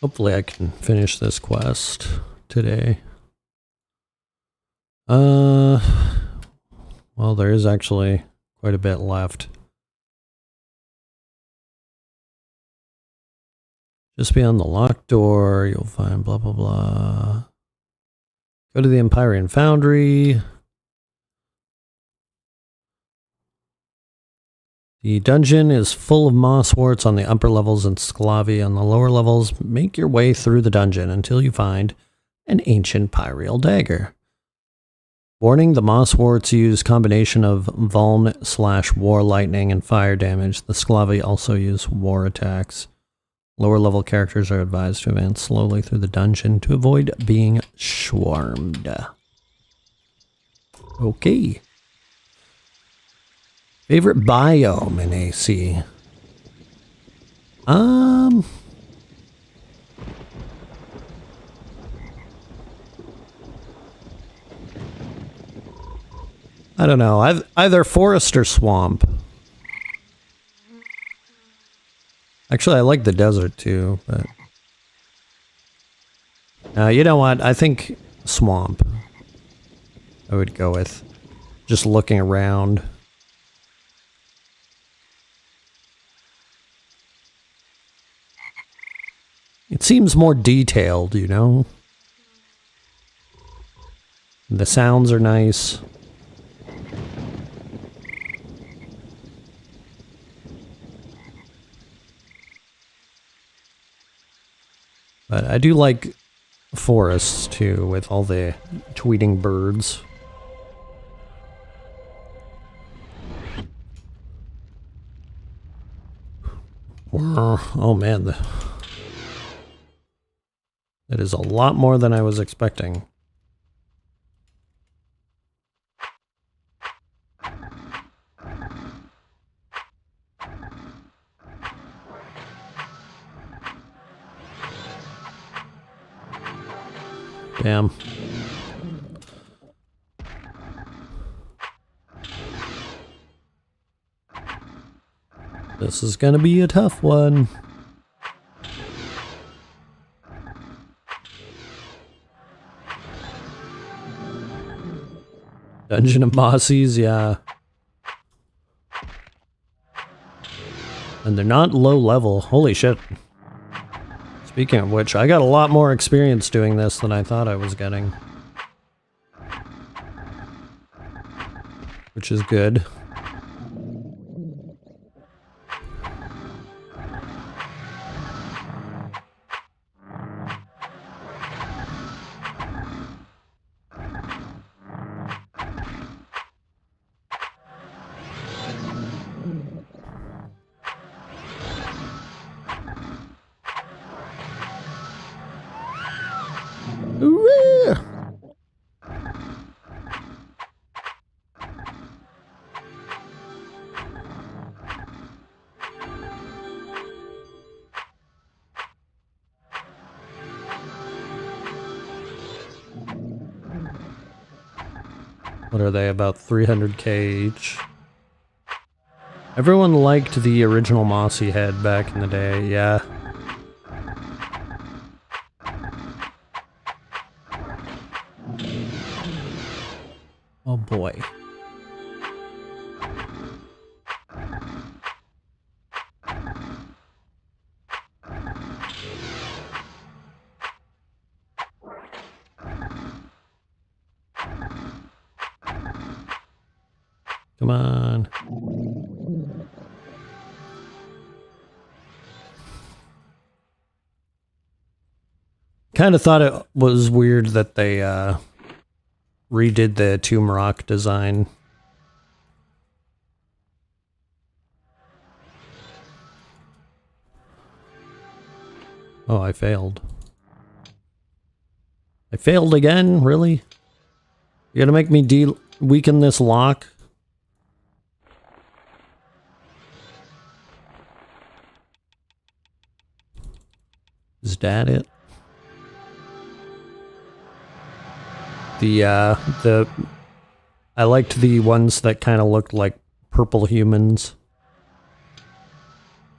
Hopefully I can finish this quest today. Well, there is actually quite a bit left. Just beyond the locked door, you'll find blah, blah, blah. Go to the Empyrean Foundry. The dungeon is full of mossworts on the upper levels and sclavy on the lower levels. Make your way through the dungeon until you find an ancient Pyreal dagger. Warning, the mossworts use combination of Vuln/War Lightning and fire damage. The sclavy also use war attacks. Lower level characters are advised to advance slowly through the dungeon to avoid being swarmed. Okay. Favorite biome in AC? I don't know. Either forest or swamp. Actually, I like the desert too, but... you know what? I think swamp I would go with. Just looking around. It seems more detailed, you know? The sounds are nice. But I do like forests too, with all the tweeting birds. Oh man, that is a lot more than I was expecting. Damn. This is gonna be a tough one. Dungeon of Mossies, yeah. And they're not low level. Holy shit. Speaking of which, I got a lot more experience doing this than I thought I was getting. Which is good. What are they, about 300k each? Everyone liked the original Mossy head back in the day, yeah. Oh boy. Come on. Kind of thought it was weird that they redid the Tomb Rock design. Oh, I failed. I failed again? Really? You gonna make me weaken this lock? Is that it? I liked the ones that kind of looked like purple humans.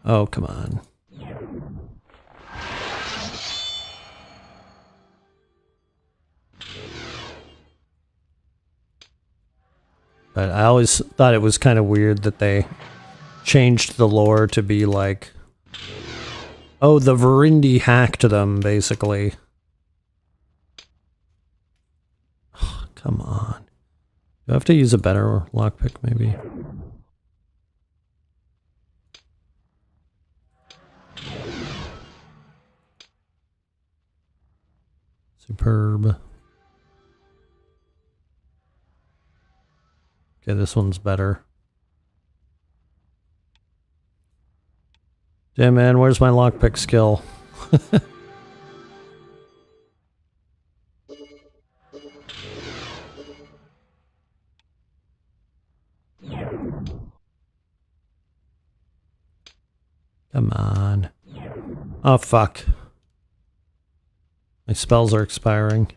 Oh, come on. But I always thought it was kind of weird that they changed the lore to be like, oh, the Verindi hacked them, basically. Oh, come on. Do I have to use a better lockpick, maybe? Superb. Okay, this one's better. Damn, man, where's my lockpick skill? Come on. Oh, fuck. My spells are expiring.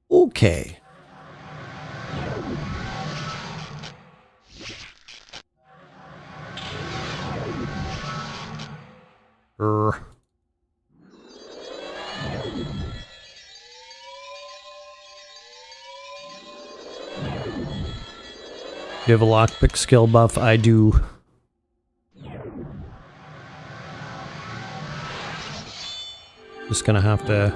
Okay. Grr. You have a lockpick skill buff? I do. Just gonna have to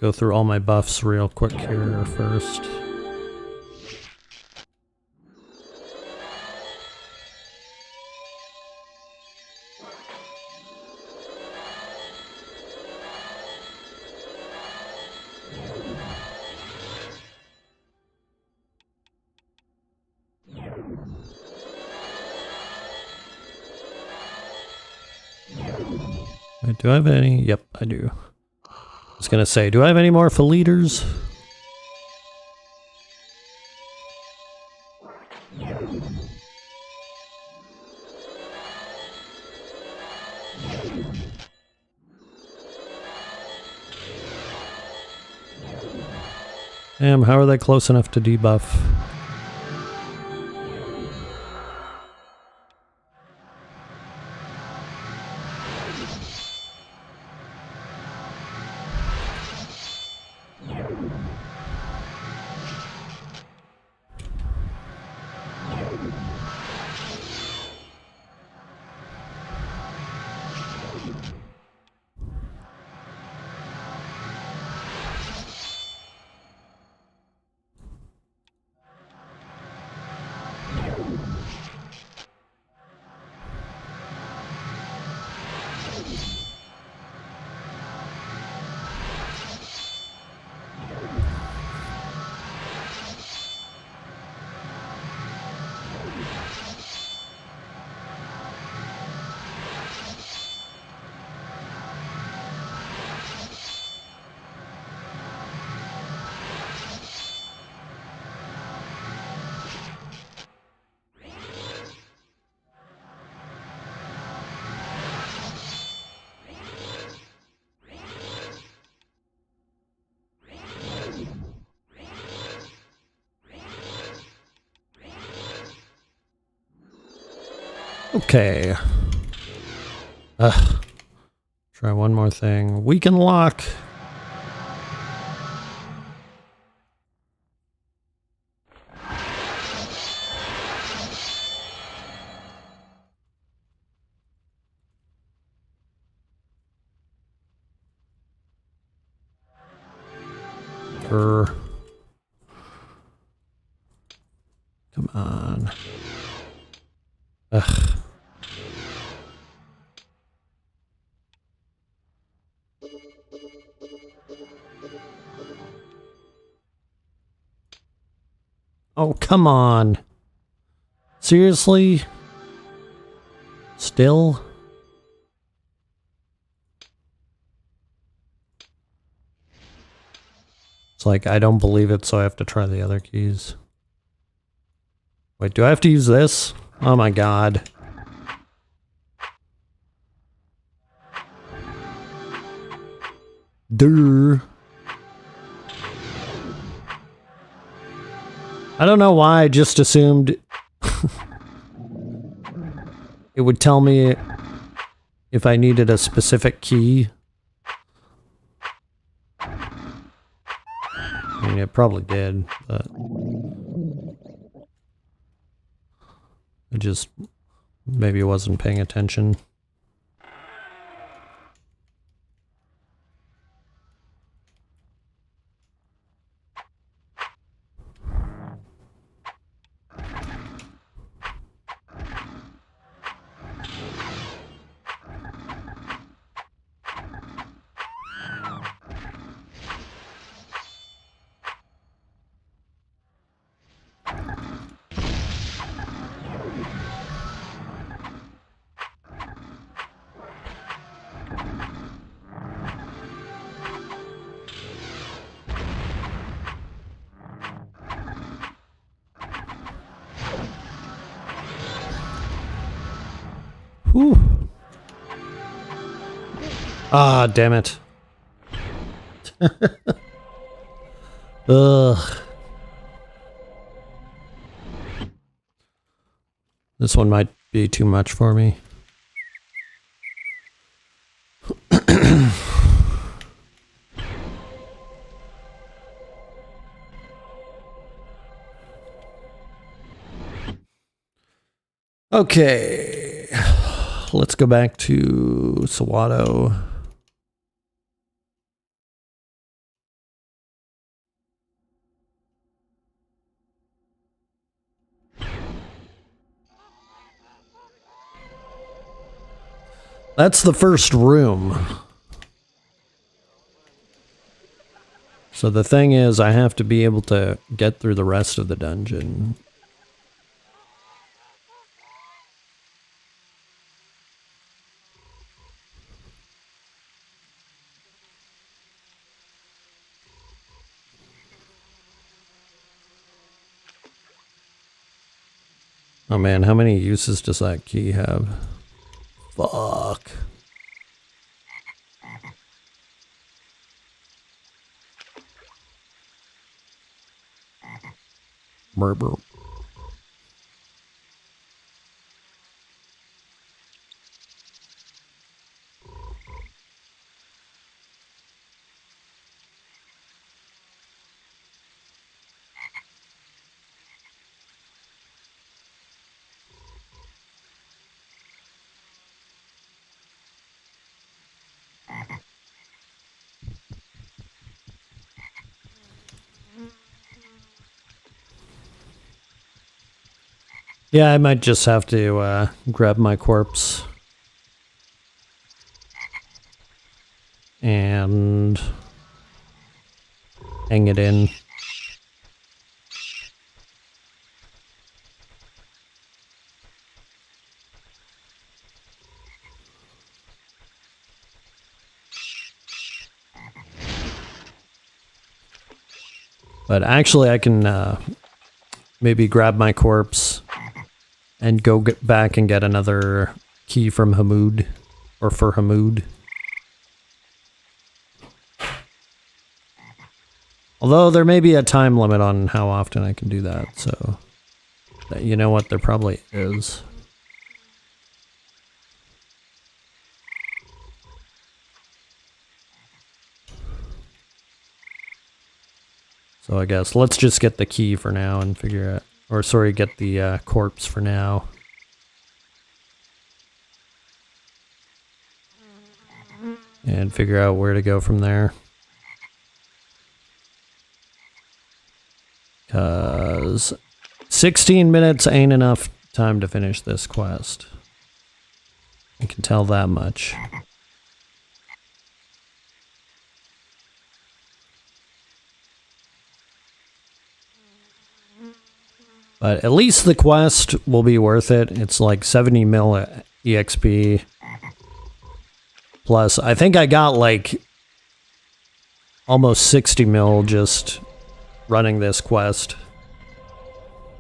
go through all my buffs real quick here first. Wait, do I have any? Yep, I do. I was gonna say, do I have any more for leaders? Damn, how are they close enough to debuff? Okay. Try one more thing. Weaken lock. Come on. Ugh. Oh, come on. Seriously? Still? It's like, I don't believe it, so I have to try the other keys. Wait, do I have to use this? Oh my god. Durr. I don't know why I just assumed it would tell me if I needed a specific key. I mean, it probably did, but I just maybe wasn't paying attention. Whew. Ah, damn it. Ugh. This one might be too much for me. Okay. Let's go back to Sawato. That's the first room. So the thing is, I have to be able to get through the rest of the dungeon. Oh man, how many uses does that key have? Fuck. Murmur. Yeah, I might just have to grab my corpse and hang it in. But actually I can maybe grab my corpse and go get back and get another key from Hamud, or for Hamud. Although there may be a time limit on how often I can do that, so you know what, there probably is. So I guess let's just get the key for now and figure out, or sorry, get the corpse for now. And figure out where to go from there. Because 16 minutes ain't enough time to finish this quest. I can tell that much. But at least the quest will be worth it. It's like 70 mil EXP. Plus, I think I got like almost 60 mil just running this quest.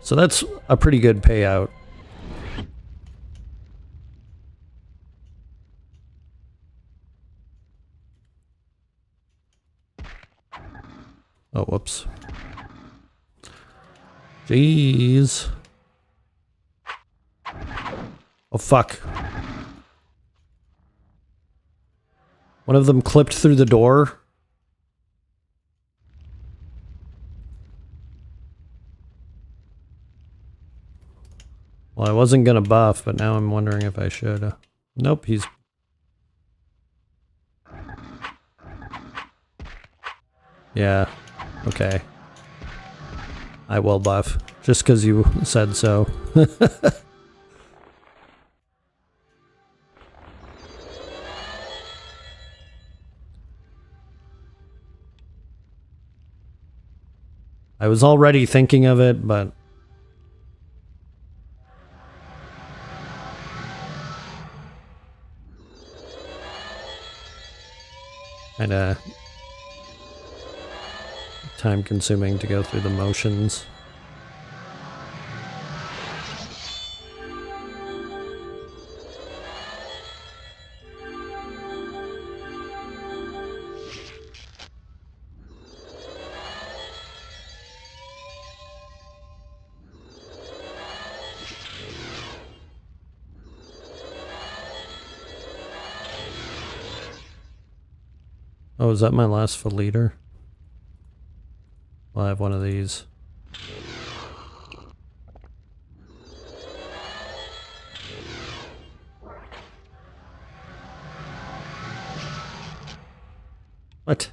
So that's a pretty good payout. Oh, whoops. Jeez. Oh, fuck. One of them clipped through the door. Well, I wasn't gonna buff, but now I'm wondering if I should. Nope, he's... Yeah, okay. I will buff, just because you said so. I was already thinking of it, but... kinda... time-consuming to go through the motions. Oh, is that my last for leader? Well, I have one of these. What?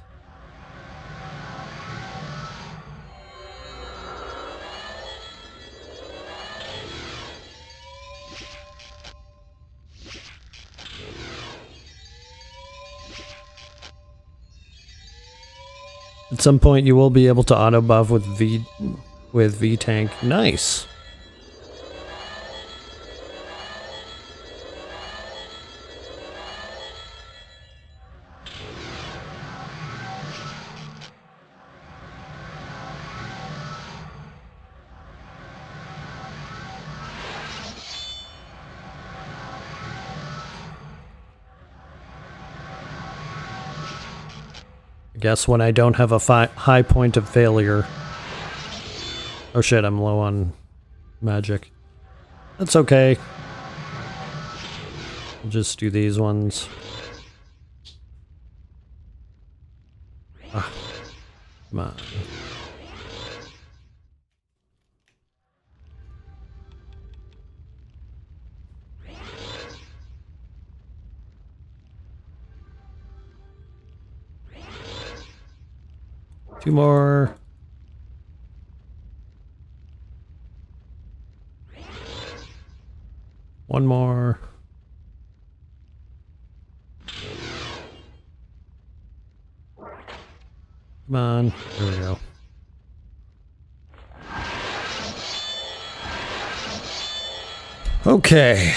At some point you will be able to auto buff with V tank. Nice. I guess when I don't have a high point of failure. Oh shit, I'm low on magic. That's okay. I'll just do these ones. Ah, come on. Two more. One more. Come on. There we go. Okay.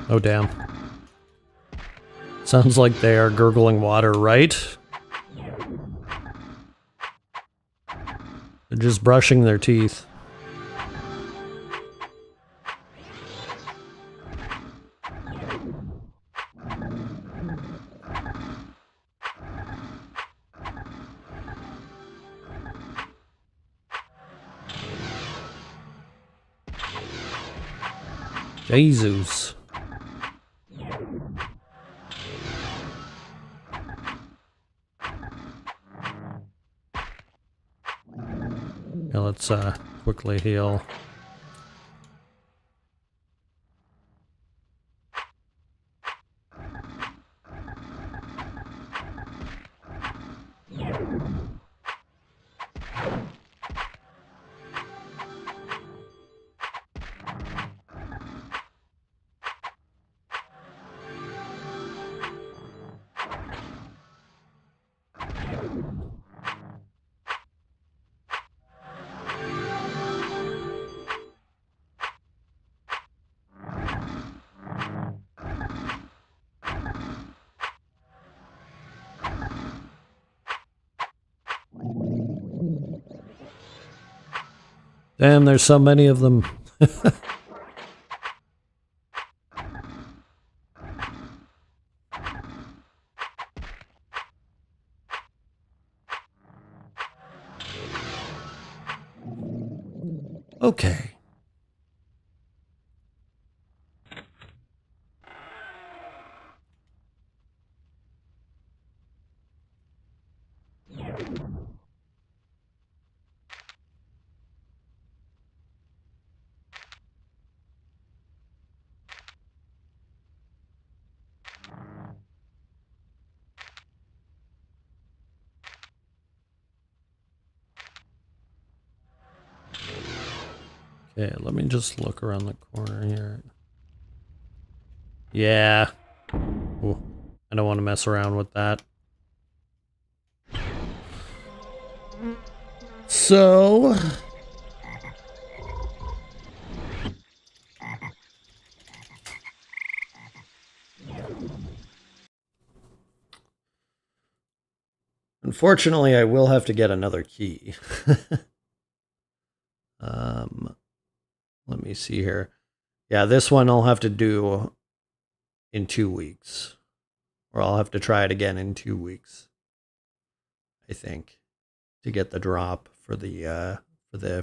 Oh, damn. Sounds like they are gurgling water, right? They're just brushing their teeth. Jesus. Yeah, let's quickly heal. Damn, there's so many of them. Okay. Okay, let me just look around the corner here. Yeah. Ooh, I don't want to mess around with that. So... Unfortunately, I will have to get another key. Let me see here. Yeah, this one I'll have to do in 2 weeks. Or I'll have to try it again in 2 weeks. I think. To get the drop for the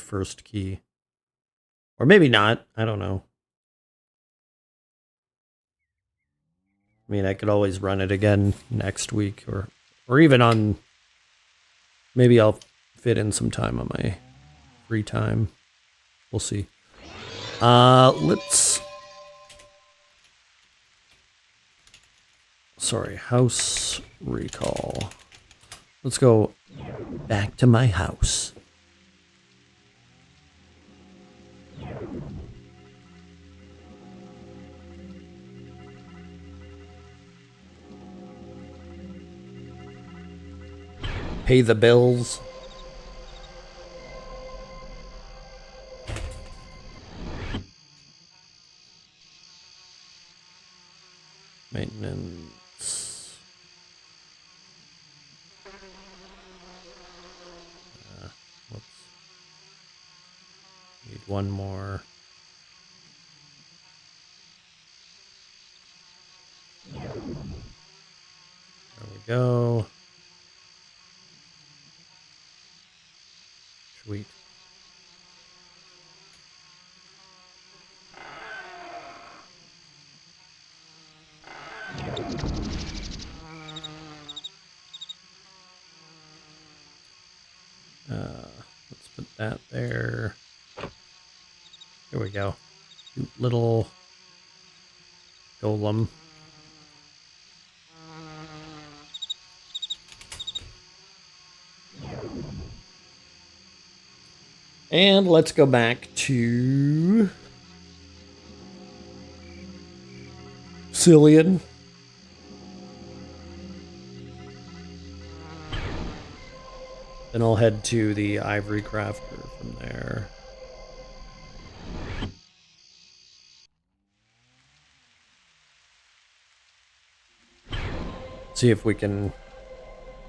first key. Or maybe not. I don't know. I mean, I could always run it again next week or even on... Maybe I'll fit in some time on my free time. We'll see. Let's... Sorry, house recall. Let's go back to my house. Pay the bills. Maintenance. Whoops. Need one more. There we go. Sweet. Let's put that there. There we go. Cute little golem. And let's go back to Cillian. Then I'll head to the Ivory Crafter from there. See if we can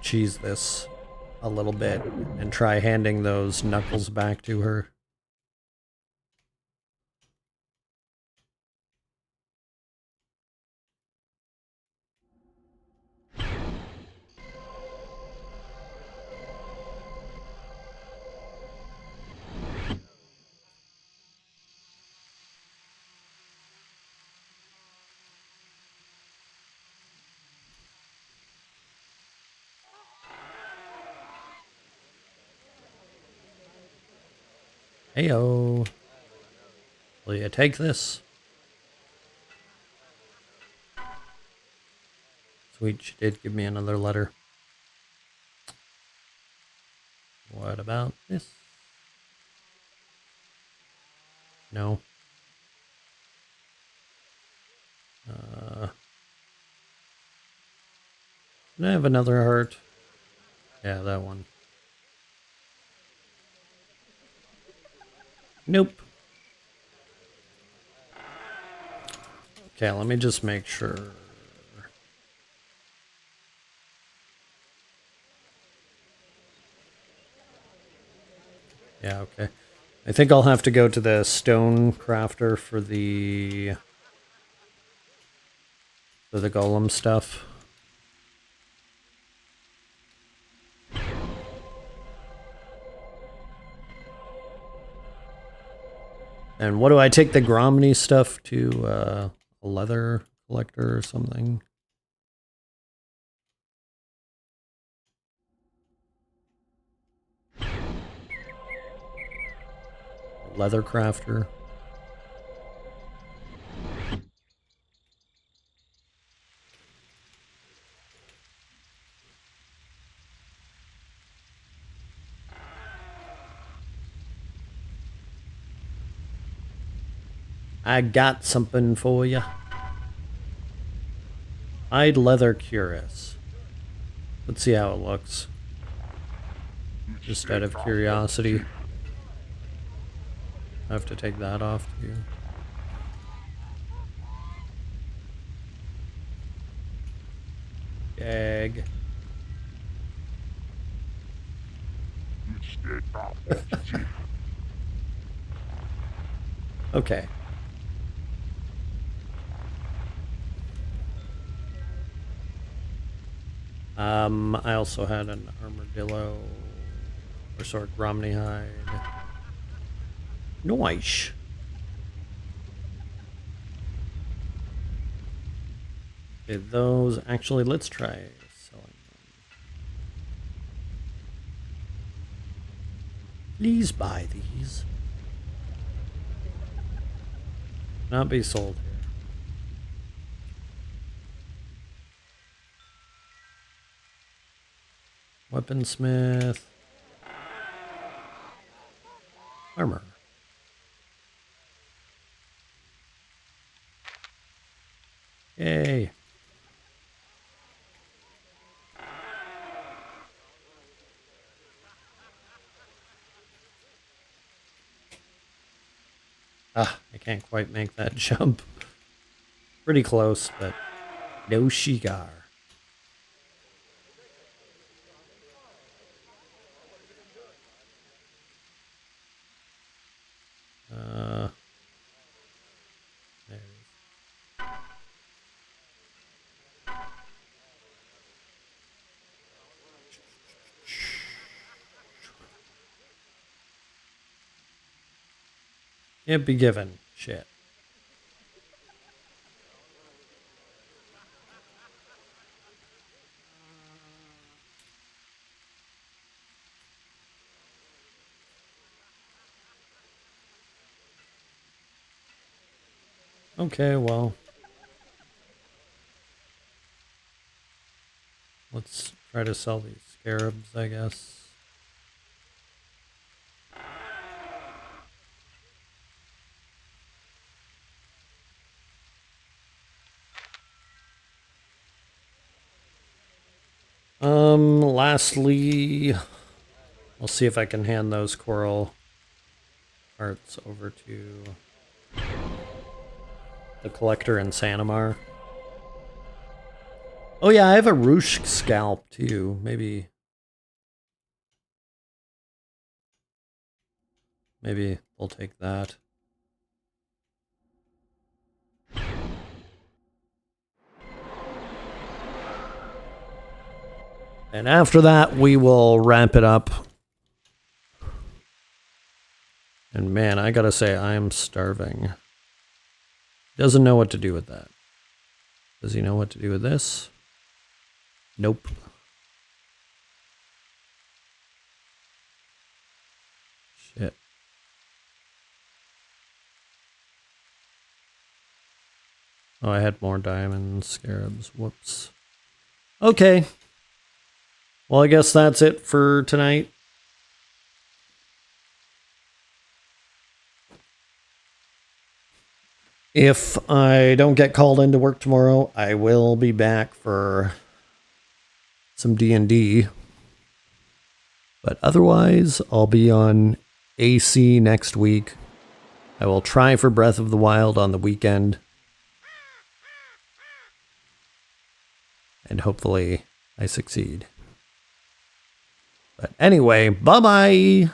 cheese this a little bit and try handing those knuckles back to her. Heyo. Will you take this? Sweet, she did give me another letter. What about this? No. Can I have another heart? Yeah, that one. Nope. Okay, let me just make sure. Yeah, okay. I think I'll have to go to the stone crafter for the golem stuff. And what do I take the Gromny stuff to? A leather collector or something? Leather crafter. I got something for you. Hide leather cuirass. Let's see how it looks. Just out of curiosity. I have to take that off too. Gag. Okay. I also had an armadillo or sword Romney hide. Nice. Okay, those actually let's try selling them. Please buy these. Not be sold here. Weaponsmith. Armor. Yay. Ah, I can't quite make that jump. Pretty close, but no shigar. There it is. Can't be given. Shit. Okay, well. Let's try to sell these scarabs, I guess. Lastly, I'll see if I can hand those coral hearts over to the collector in Sanamar. Oh yeah, I have a Roosh scalp too. Maybe we'll take that. And after that, we will wrap it up. And man, I gotta say, I am starving. Doesn't know what to do with that. Does he know what to do with this? Nope. Shit. Oh, I had more diamond scarabs. Whoops. Okay. Well, I guess that's it for tonight. If I don't get called into work tomorrow, I will be back for some D&D. But otherwise, I'll be on AC next week. I will try for Breath of the Wild on the weekend. And hopefully I succeed. But anyway, bye-bye!